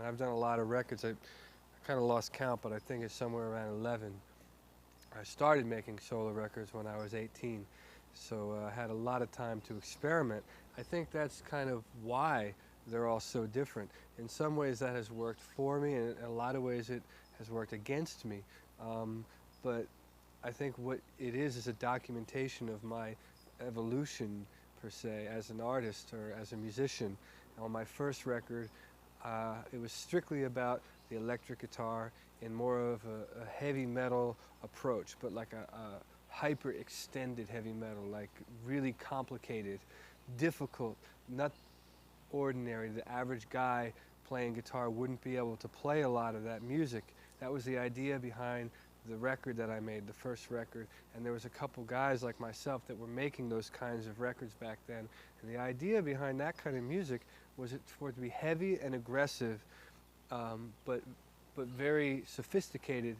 I've done a lot of records. I kind of lost count, but I think it's somewhere around 11. I started making solo records when I was 18, so I had a lot of time to experiment. I think that's kind of why they're all so different. In some ways that has worked for me, and in a lot of ways it has worked against me. But I think what it is a documentation of my evolution, per se, as an artist or as a musician. On my first record, it was strictly about the electric guitar in more of a heavy metal approach, but like a hyper extended heavy metal, like really complicated, difficult, not ordinary. The average guy playing guitar wouldn't be able to play a lot of that music. That was the idea behind the record that I made, the first record, and there was a couple guys like myself that were making those kinds of records back then, and the idea behind that kind of music was for it to be heavy and aggressive, but very sophisticated,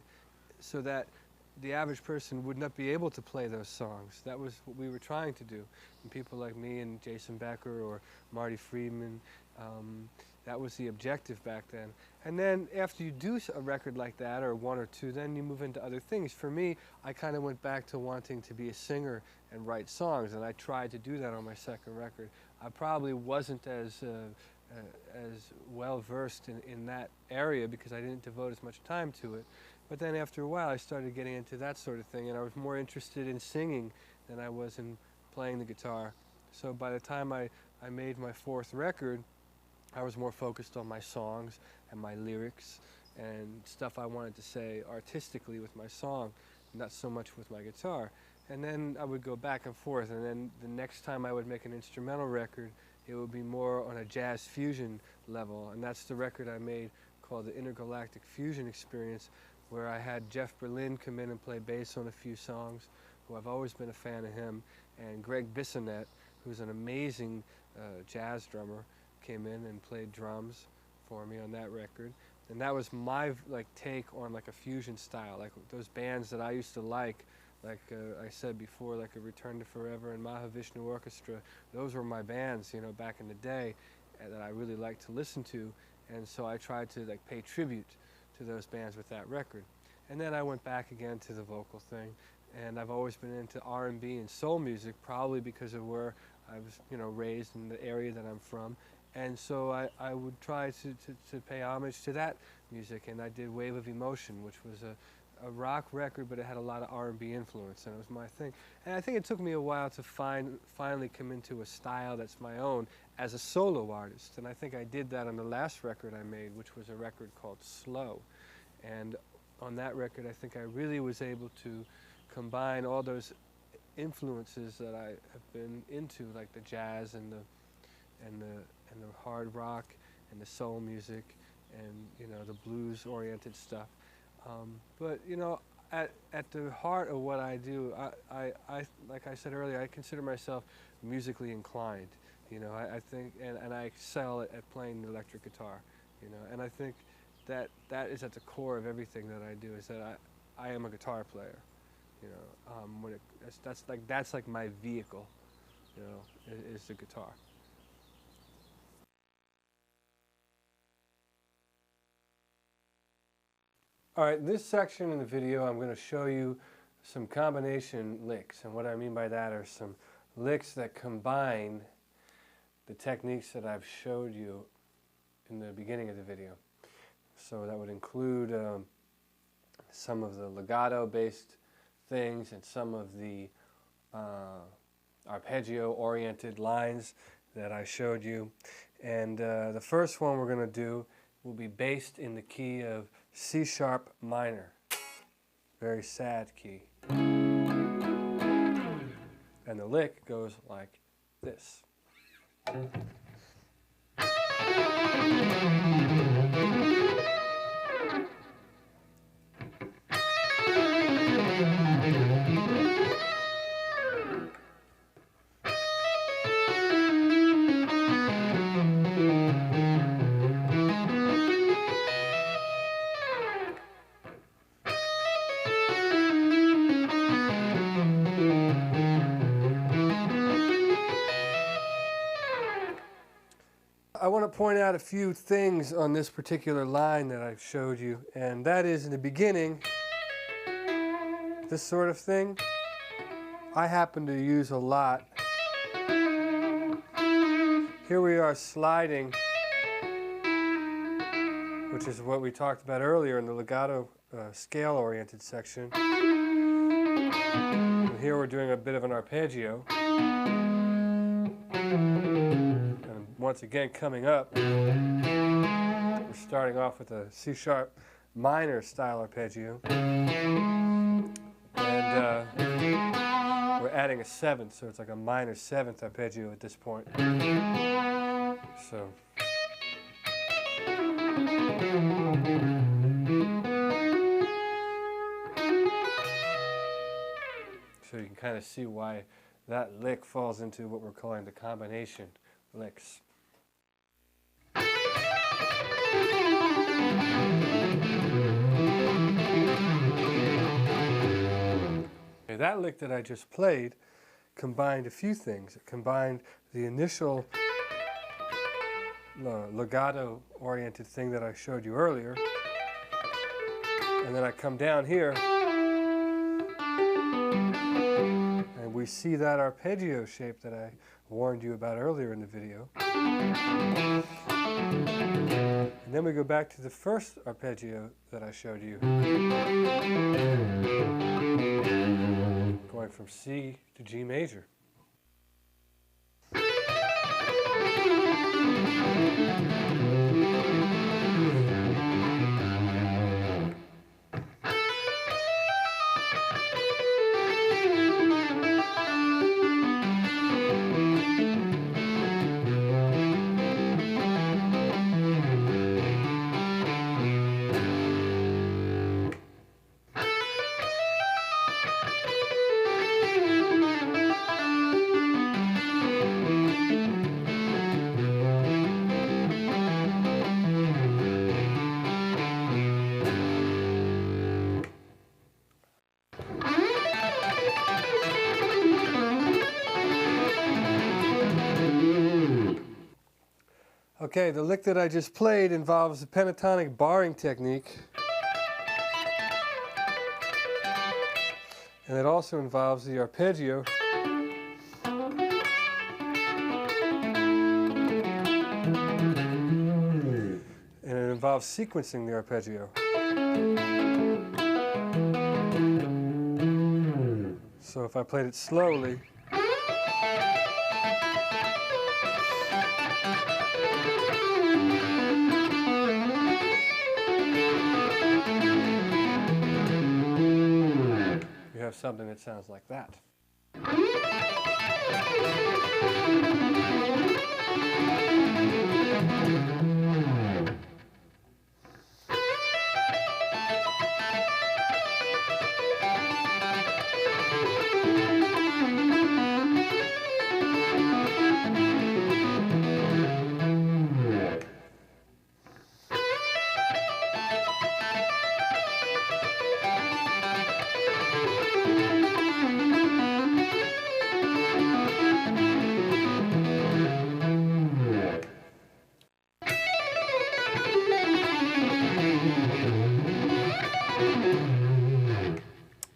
so that the average person would not be able to play those songs. That was what we were trying to do. And people like me and Jason Becker or Marty Friedman, that was the objective back then. And then after you do a record like that, or one or two, then you move into other things. For me, I kind of went back to wanting to be a singer and write songs, and I tried to do that on my second record. I probably wasn't as well versed in that area because I didn't devote as much time to it. But then after a while I started getting into that sort of thing, and I was more interested in singing than I was in playing the guitar. So by the time I made my fourth record, I was more focused on my songs and my lyrics and stuff I wanted to say artistically with my song, not so much with my guitar. And then I would go back and forth, and then the next time I would make an instrumental record, it would be more on a jazz fusion level, and that's the record I made called the Intergalactic Fusion Experience, where I had Jeff Berlin come in and play bass on a few songs, who I've always been a fan of him, and Greg Bissonette, who's an amazing jazz drummer, came in and played drums for me on that record. And that was my take on like a fusion style, like those bands that I used to like I said before, like a Return to Forever and Mahavishnu Orchestra. Those were my bands, you know, back in the day that I really liked to listen to, and so I tried to like pay tribute to those bands with that record. And then I went back again to the vocal thing, and I've always been into R&B and soul music, probably because of where I was, you know, raised in the area that I'm from. And so I would try to pay homage to that music, and I did Wave of Emotion, which was a rock record, but it had a lot of R&B influence, and it was my thing. And I think it took me a while to finally come into a style that's my own as a solo artist. And I think I did that on the last record I made, which was a record called Slow. And on that record, I think I really was able to combine all those influences that I have been into, like the jazz and the hard rock and the soul music and, you know, the blues-oriented stuff. But, you know, at the heart of what I do, I like I said earlier, I consider myself musically inclined. You know, I think, and I excel at playing the electric guitar. You know, and I think that is at the core of everything that I do. Is that I am a guitar player. You know, that's like my vehicle. You know, is the guitar. All right, this section in the video, I'm going to show you some combination licks. And what I mean by that are some licks that combine the techniques that I've showed you in the beginning of the video. So that would include some of the legato-based things and some of the arpeggio-oriented lines that I showed you. And the first one we're going to do will be based in the key of C sharp minor, very sad key. And the lick goes like this. I want to point out a few things on this particular line that I showed you, and that is in the beginning, this sort of thing, I happen to use a lot. Here we are sliding, which is what we talked about earlier in the legato scale-oriented section. And here we're doing a bit of an arpeggio. Once again, coming up, we're starting off with a C sharp minor style arpeggio, and we're adding a seventh, so it's like a minor seventh arpeggio at this point. So you can kind of see why that lick falls into what we're calling the combination licks. That lick that I just played combined a few things. It combined the initial legato-oriented thing that I showed you earlier, and then I come down here, and we see that arpeggio shape that I warned you about earlier in the video. And then we go back to the first arpeggio that I showed you, going from C to G major. Okay, the lick that I just played involves the pentatonic barring technique, and it also involves the arpeggio, and it involves sequencing the arpeggio. if I played it slowly, you have something that sounds like that.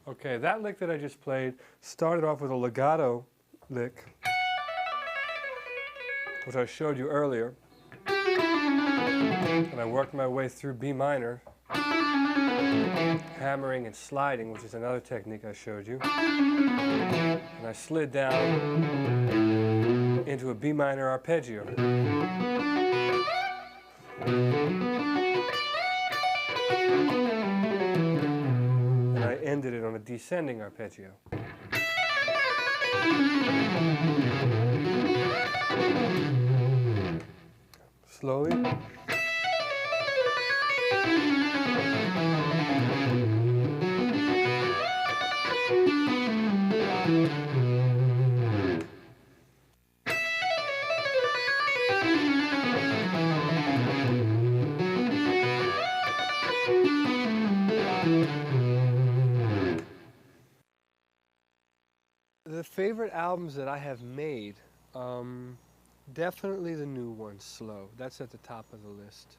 Okay, that lick that I just played started off with a legato lick, which I showed you earlier, and I worked my way through B minor, hammering and sliding, which is another technique I showed you, and I slid down into a B minor arpeggio. Ended it on a descending arpeggio. Slowly. The favorite albums that I have made, definitely the new one, Slow. That's at the top of the list.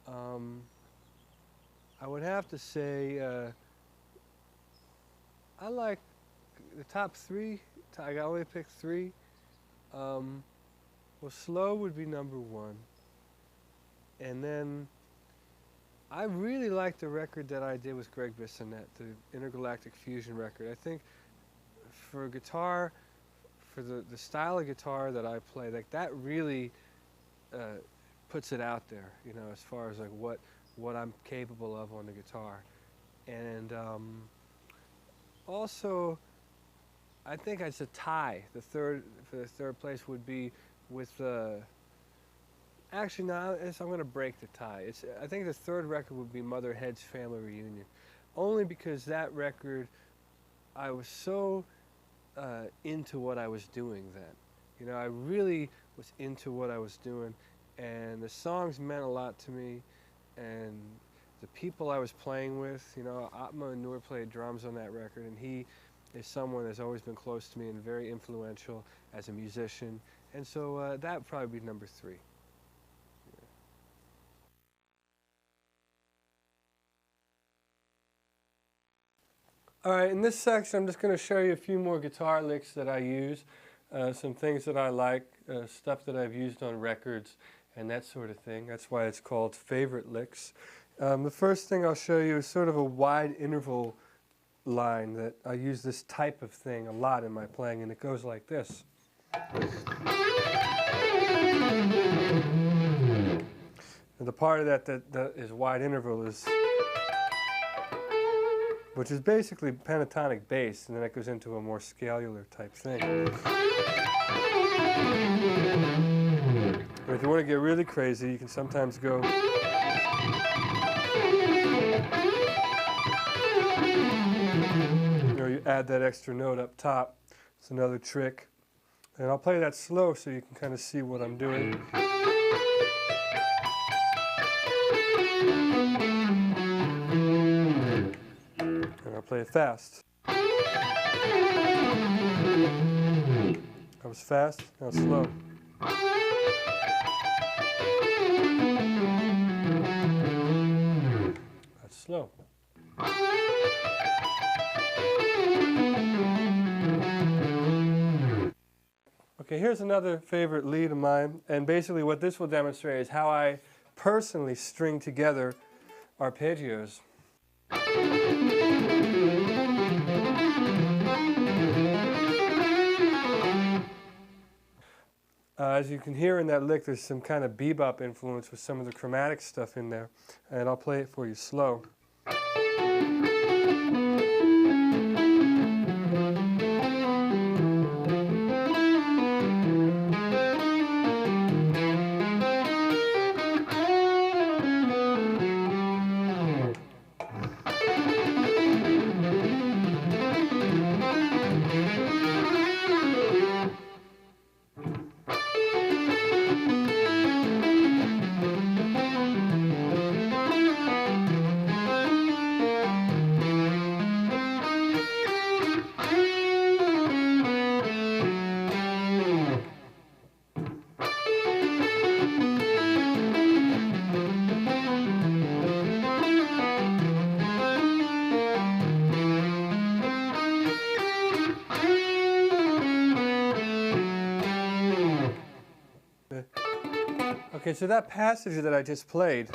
I would have to say I like the top three. I only picked three. Well, Slow would be number one. And then I really like the record that I did with Greg Bissonette, the Intergalactic Fusion record. I think for guitar, for the style of guitar that I play, like that really puts it out there, you know, as far as like what I'm capable of on the guitar. And also, I think it's a tie. For the third place would be with actually, no, I'm going to break the tie. I think the third record would be Mother Head's Family Reunion, only because that record, I was so into what I was doing then. You know, I really was into what I was doing, and the songs meant a lot to me, and the people I was playing with, you know, Atma Noor played drums on that record, and he is someone that's always been close to me and very influential as a musician, and so that would probably be number three. All right, in this section, I'm just going to show you a few more guitar licks that I use, some things that I like, stuff that I've used on records, and that sort of thing. That's why it's called favorite licks. The first thing I'll show you is sort of a wide interval line that I use this type of thing a lot in my playing, and it goes like this. And the part of that is wide interval is, which is basically pentatonic bass, and then it goes into a more scalular type thing. And if you want to get really crazy, you can sometimes go you add that extra note up top. It's another trick. And I'll play that slow so you can kind of see what I'm doing. And I'll play it fast. That was fast, now slow. That's slow. Okay, here's another favorite lead of mine, and basically what this will demonstrate is how I personally string together arpeggios. As you can hear in that lick, there's some kind of bebop influence with some of the chromatic stuff in there, and I'll play it for you slow. Okay, so that passage that I just played,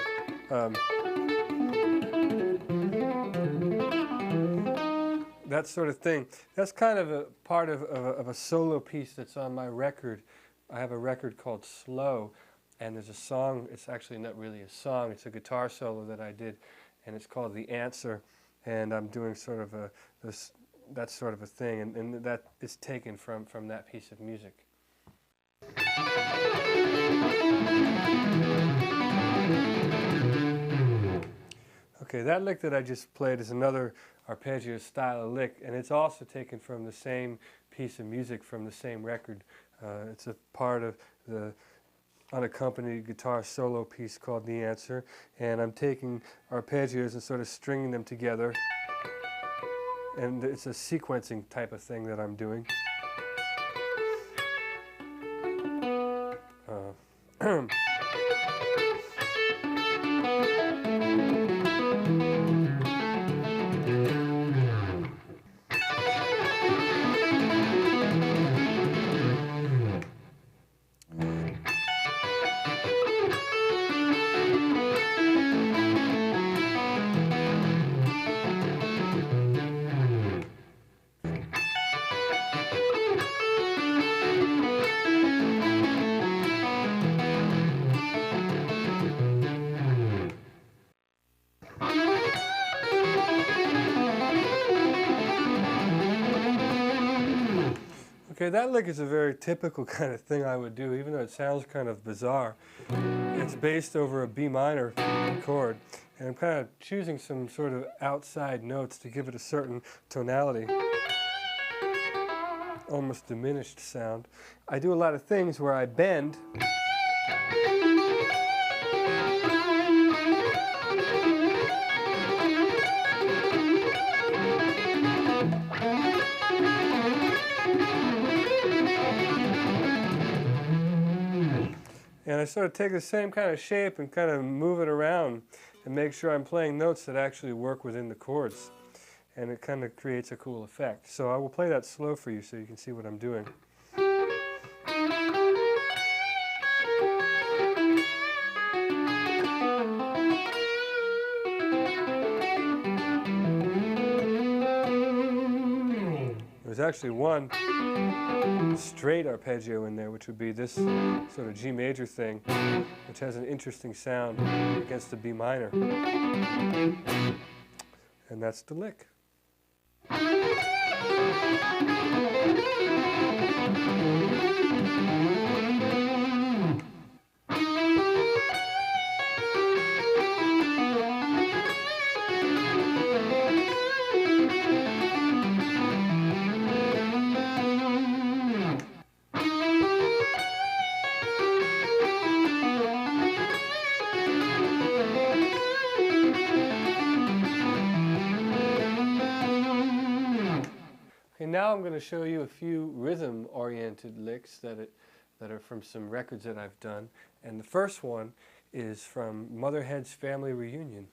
that sort of thing, that's kind of a part of a solo piece that's on my record. I have a record called Slow, and there's a song, it's actually not really a song, it's a guitar solo that I did, and it's called The Answer, and I'm doing sort of that sort of a thing, and that is taken from that piece of music. Okay, that lick that I just played is another arpeggio style of lick, and it's also taken from the same piece of music from the same record. It's a part of the unaccompanied guitar solo piece called The Answer, and I'm taking arpeggios and sort of stringing them together, and it's a sequencing type of thing that I'm doing. Okay, that lick is a very typical kind of thing I would do, even though it sounds kind of bizarre. It's based over a B minor chord, and I'm kind of choosing some sort of outside notes to give it a certain tonality, almost diminished sound. I do a lot of things where I bend. And I sort of take the same kind of shape and kind of move it around and make sure I'm playing notes that actually work within the chords. And it kind of creates a cool effect. So I will play that slow for you so you can see what I'm doing. There's actually one straight arpeggio in there, which would be this sort of G major thing, which has an interesting sound against the B minor. And that's the lick. Now I'm going to show you a few rhythm-oriented licks that are from some records that I've done. And the first one is from Motherhead's Family Reunion.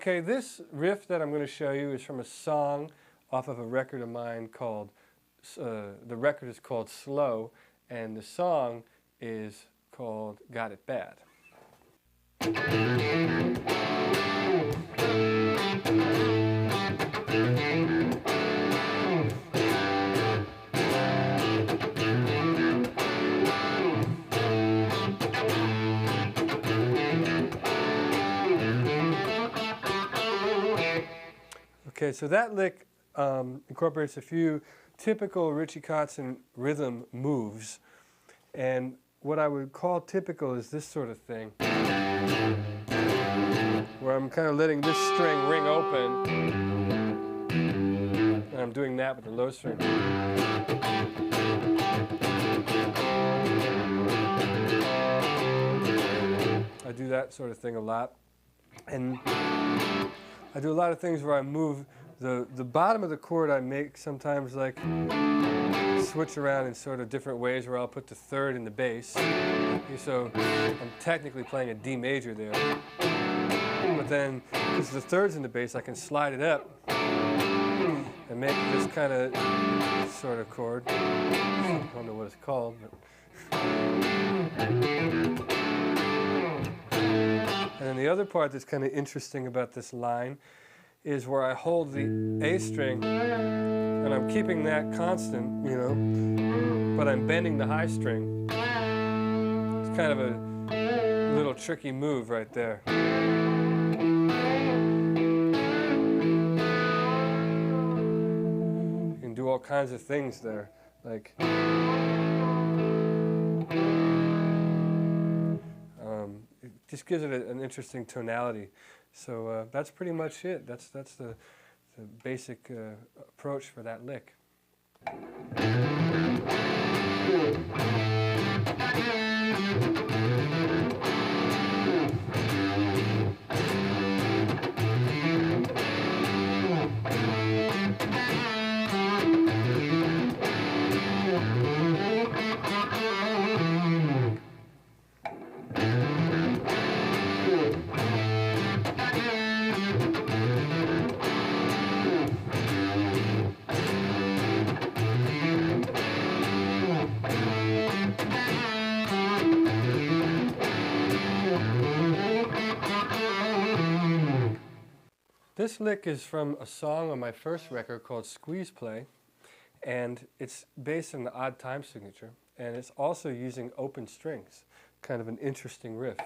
Okay, this riff that I'm going to show you is from a song off of a record of mine called, the record is called Slow, and the song is called Got It Bad. Okay, so that lick incorporates a few typical Richie Kotzen rhythm moves, and what I would call typical is this sort of thing, where I'm kind of letting this string ring open, and I'm doing that with the low string. I do that sort of thing a lot, and I do a lot of things where I move the bottom of the chord. I make sometimes like switch around in sort of different ways where I'll put the third in the bass. So I'm technically playing a D major there. But then, because the third's in the bass, I can slide it up and make this kind of sort of chord. I don't know what it's called, but. And then the other part that's kind of interesting about this line is where I hold the A string, and I'm keeping that constant, you know, but I'm bending the high string. It's kind of a little tricky move right there. You can do all kinds of things there, like it just gives it an interesting tonality. So that's pretty much it. That's the basic approach for that lick. This lick is from a song on my first record called Squeeze Play, and it's based on the odd time signature, and it's also using open strings, kind of an interesting riff.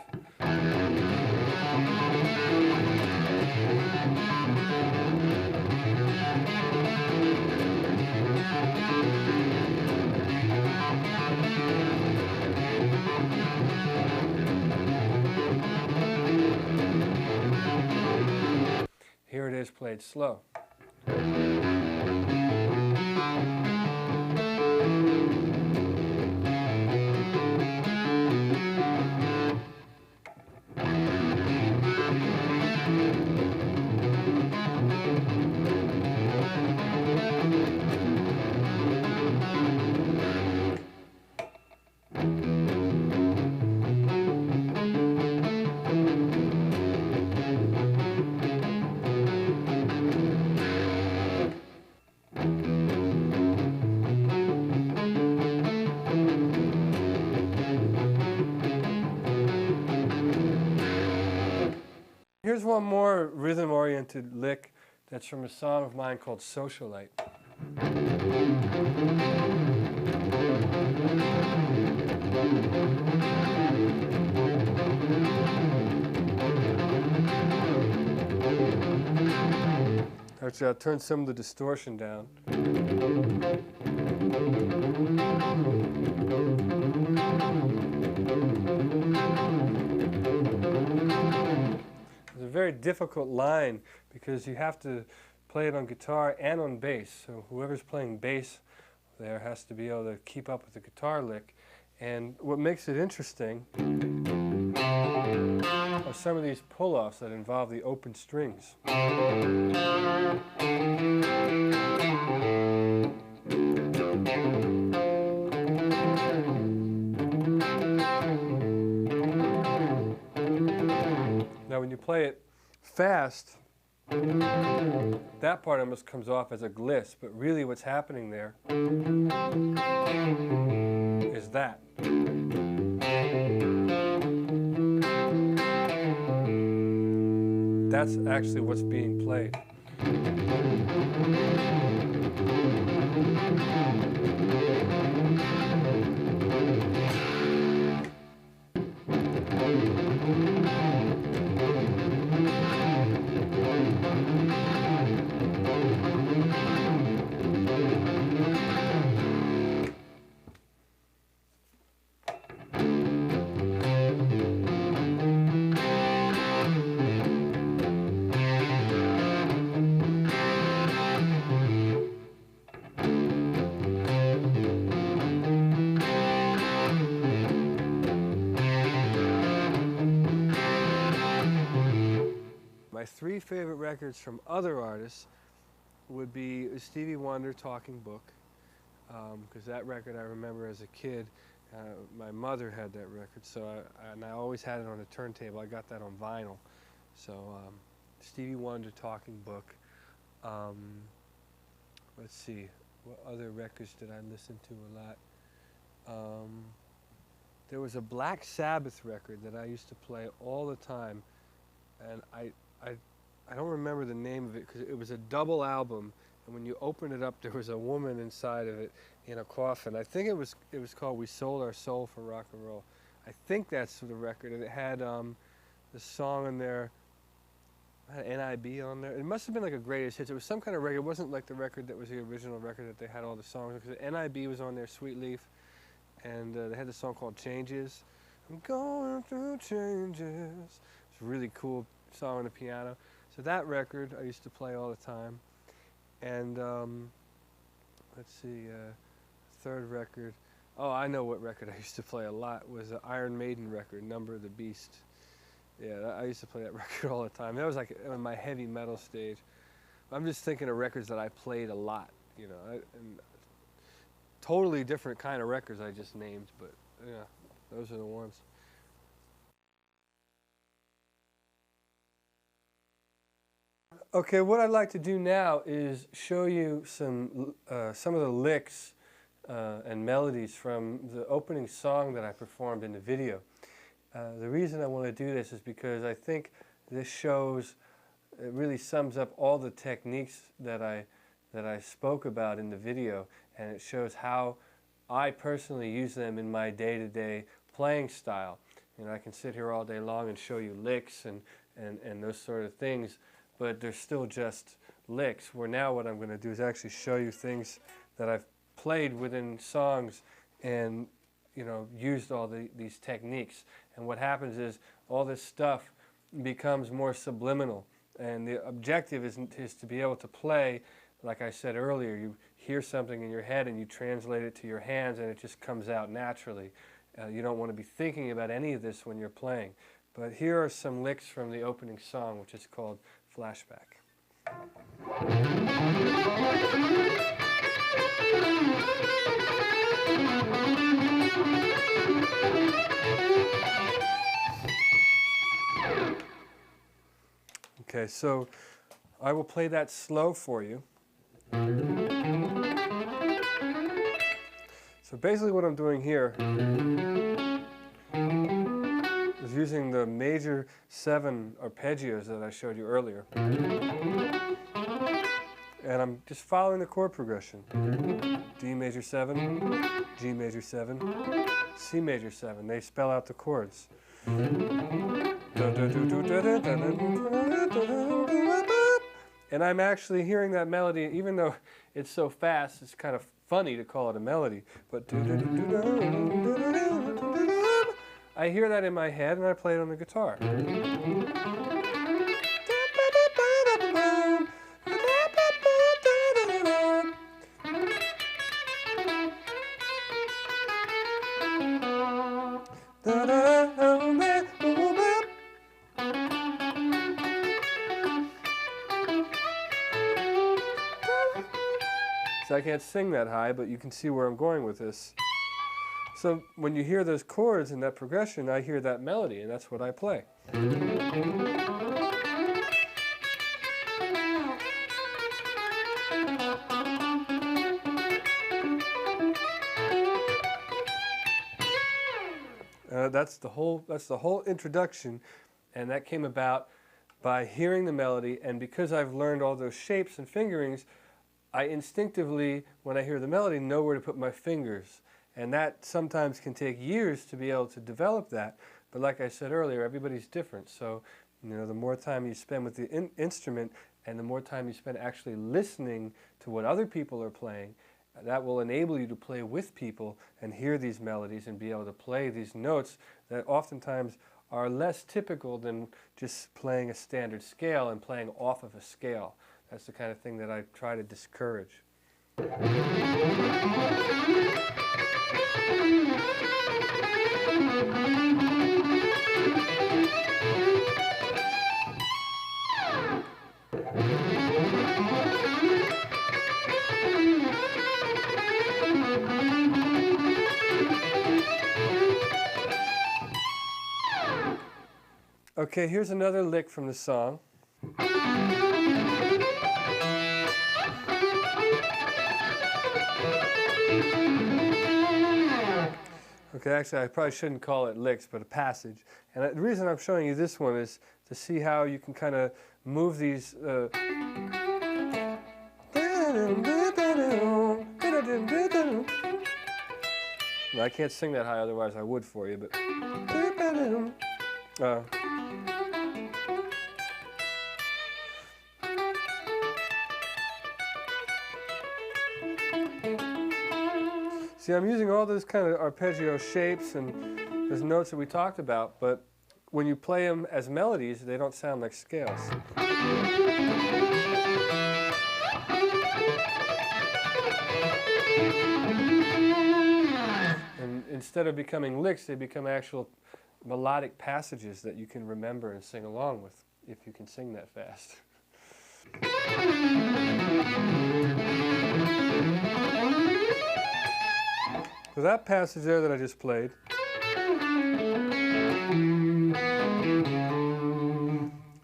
Here it is played slow. Here's one more rhythm-oriented lick that's from a song of mine called Socialite. Actually, I'll turn some of the distortion down. It's a very difficult line because you have to play it on guitar and on bass. So whoever's playing bass there has to be able to keep up with the guitar lick. And what makes it interesting are some of these pull-offs that involve the open strings. Now when you play it fast, That part almost comes off as a gliss, but really what's happening there is that. That's actually what's being played. My three favorite records from other artists would be Stevie Wonder, Talking Book, because that record I remember as a kid. My mother had that record, so I always had it on a turntable. I got that on vinyl. So Stevie Wonder, Talking Book. Let's see, what other records did I listen to a lot? There was a Black Sabbath record that I used to play all the time, and I don't remember the name of it because it was a double album, and when you open it up there was a woman inside of it in a coffin. I think it was called We Sold Our Soul for Rock and Roll. I think that's the record, and it had the song in there, had NIB on there. It must have been like a greatest hits. It was some kind of record. It wasn't like the record that was the original record that they had all the songs, because NIB was on there, Sweet Leaf, and they had the song called Changes. I'm going through changes. It's a really cool song on the piano. So that record I used to play all the time. And let's see, third record. Oh, I know what record I used to play a lot was an Iron Maiden record, Number of the Beast. Yeah, I used to play that record all the time. That was like in my heavy metal stage. I'm just thinking of records that I played a lot, you know, and totally different kind of records I just named, but yeah, those are the ones. Okay, what I'd like to do now is show you some of the licks and melodies from the opening song that I performed in the video. The reason I want to do this is because I think this shows, it really sums up all the techniques that I spoke about in the video, and it shows how I personally use them in my day-to-day playing style. You know, I can sit here all day long and show you licks and those sort of things, but they're still just licks, where now what I'm going to do is actually show you things that I've played within songs and, you know, used all these techniques. And what happens is all this stuff becomes more subliminal, and the objective is to be able to play, like I said earlier, you hear something in your head and you translate it to your hands and it just comes out naturally. You don't want to be thinking about any of this when you're playing. But here are some licks from the opening song, which is called Flashback. Okay, so I will play that slow for you. So basically what I'm doing here is using the major 7 arpeggios that I showed you earlier. And I'm just following the chord progression. D major 7, G major 7, C major 7. They spell out the chords. And I'm actually hearing that melody, even though it's so fast, it's kind of funny to call it a melody. But I hear that in my head and I play it on the guitar. So I can't sing that high, but you can see where I'm going with this. So when you hear those chords and that progression, I hear that melody, and that's what I play. that's the whole introduction, and that came about by hearing the melody. And because I've learned all those shapes and fingerings, I instinctively, when I hear the melody, know where to put my fingers. And that sometimes can take years to be able to develop that. But like I said earlier, everybody's different. So, you know, the more time you spend with the instrument and the more time you spend actually listening to what other people are playing, that will enable you to play with people and hear these melodies and be able to play these notes that oftentimes are less typical than just playing a standard scale and playing off of a scale. That's the kind of thing that I try to discourage. Okay, here's another lick from the song. Okay, actually, I probably shouldn't call it licks, but a passage. And the reason I'm showing you this one is to see how you can kind of move these. I can't sing that high, otherwise I would for you, but. See, I'm using all those kind of arpeggio shapes and those notes that we talked about, but when you play them as melodies, they don't sound like scales. And instead of becoming licks, they become actual melodic passages that you can remember and sing along with, if you can sing that fast. So that passage there that I just played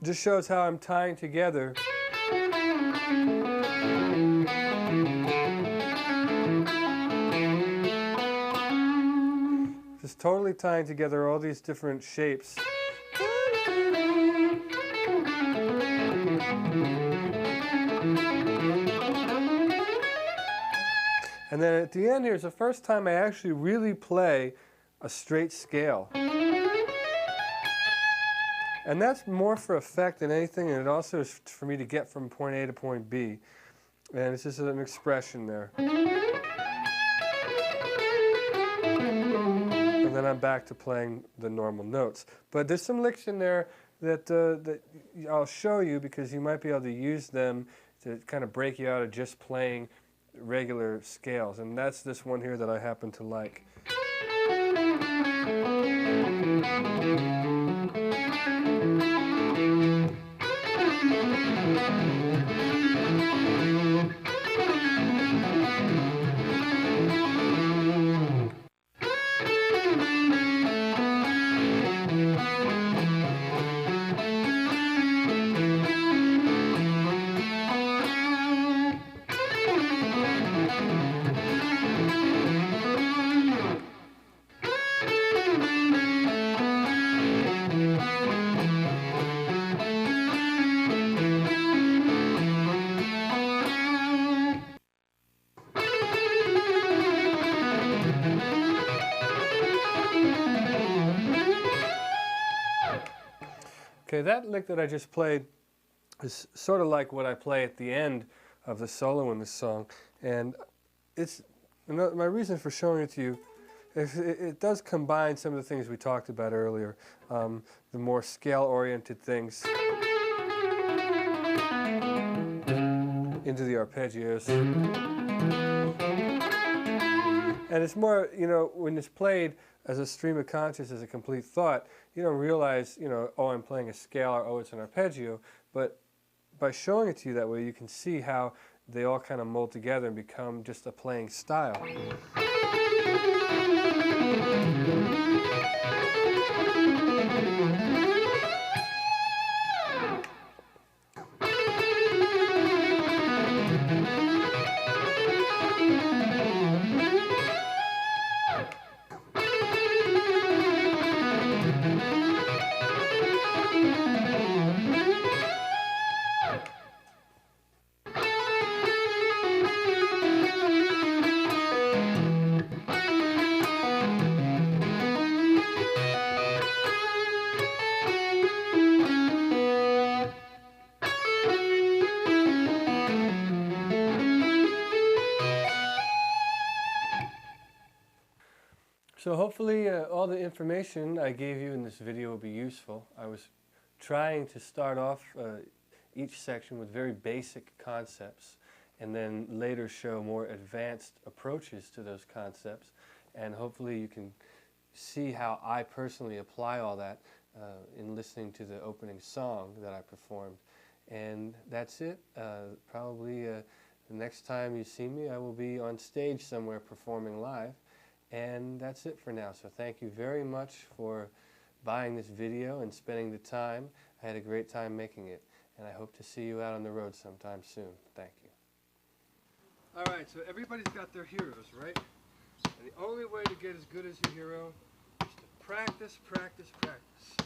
just shows how I'm tying together just totally tying together all these different shapes. And then at the end here is the first time I actually really play a straight scale. And that's more for effect than anything, and it also is for me to get from point A to point B. And it's just an expression there. And then I'm back to playing the normal notes. But there's some licks in there that, that I'll show you because you might be able to use them to kind of break you out of just playing regular scales, and that's this one here that I happen to like. Okay, that lick that I just played is sort of like what I play at the end of the solo in this song, and it's my reason for showing it to you. It does combine some of the things we talked about earlier, the more scale-oriented things into the arpeggios. And it's more, you know, when it's played as a stream of conscious, as a complete thought, you don't realize, you know, oh, I'm playing a scale, or oh, it's an arpeggio. But by showing it to you that way, you can see how they all kind of mold together and become just a playing style. So hopefully all the information I gave you in this video will be useful. I was trying to start off each section with very basic concepts and then later show more advanced approaches to those concepts, and hopefully you can see how I personally apply all that in listening to the opening song that I performed. And that's it. Probably the next time you see me I will be on stage somewhere performing live. And that's it for now. So thank you very much for buying this video and spending the time. I had a great time making it, and I hope to see you out on the road sometime soon. Thank you. All right, so everybody's got their heroes, right? And the only way to get as good as your hero is to practice, practice, practice.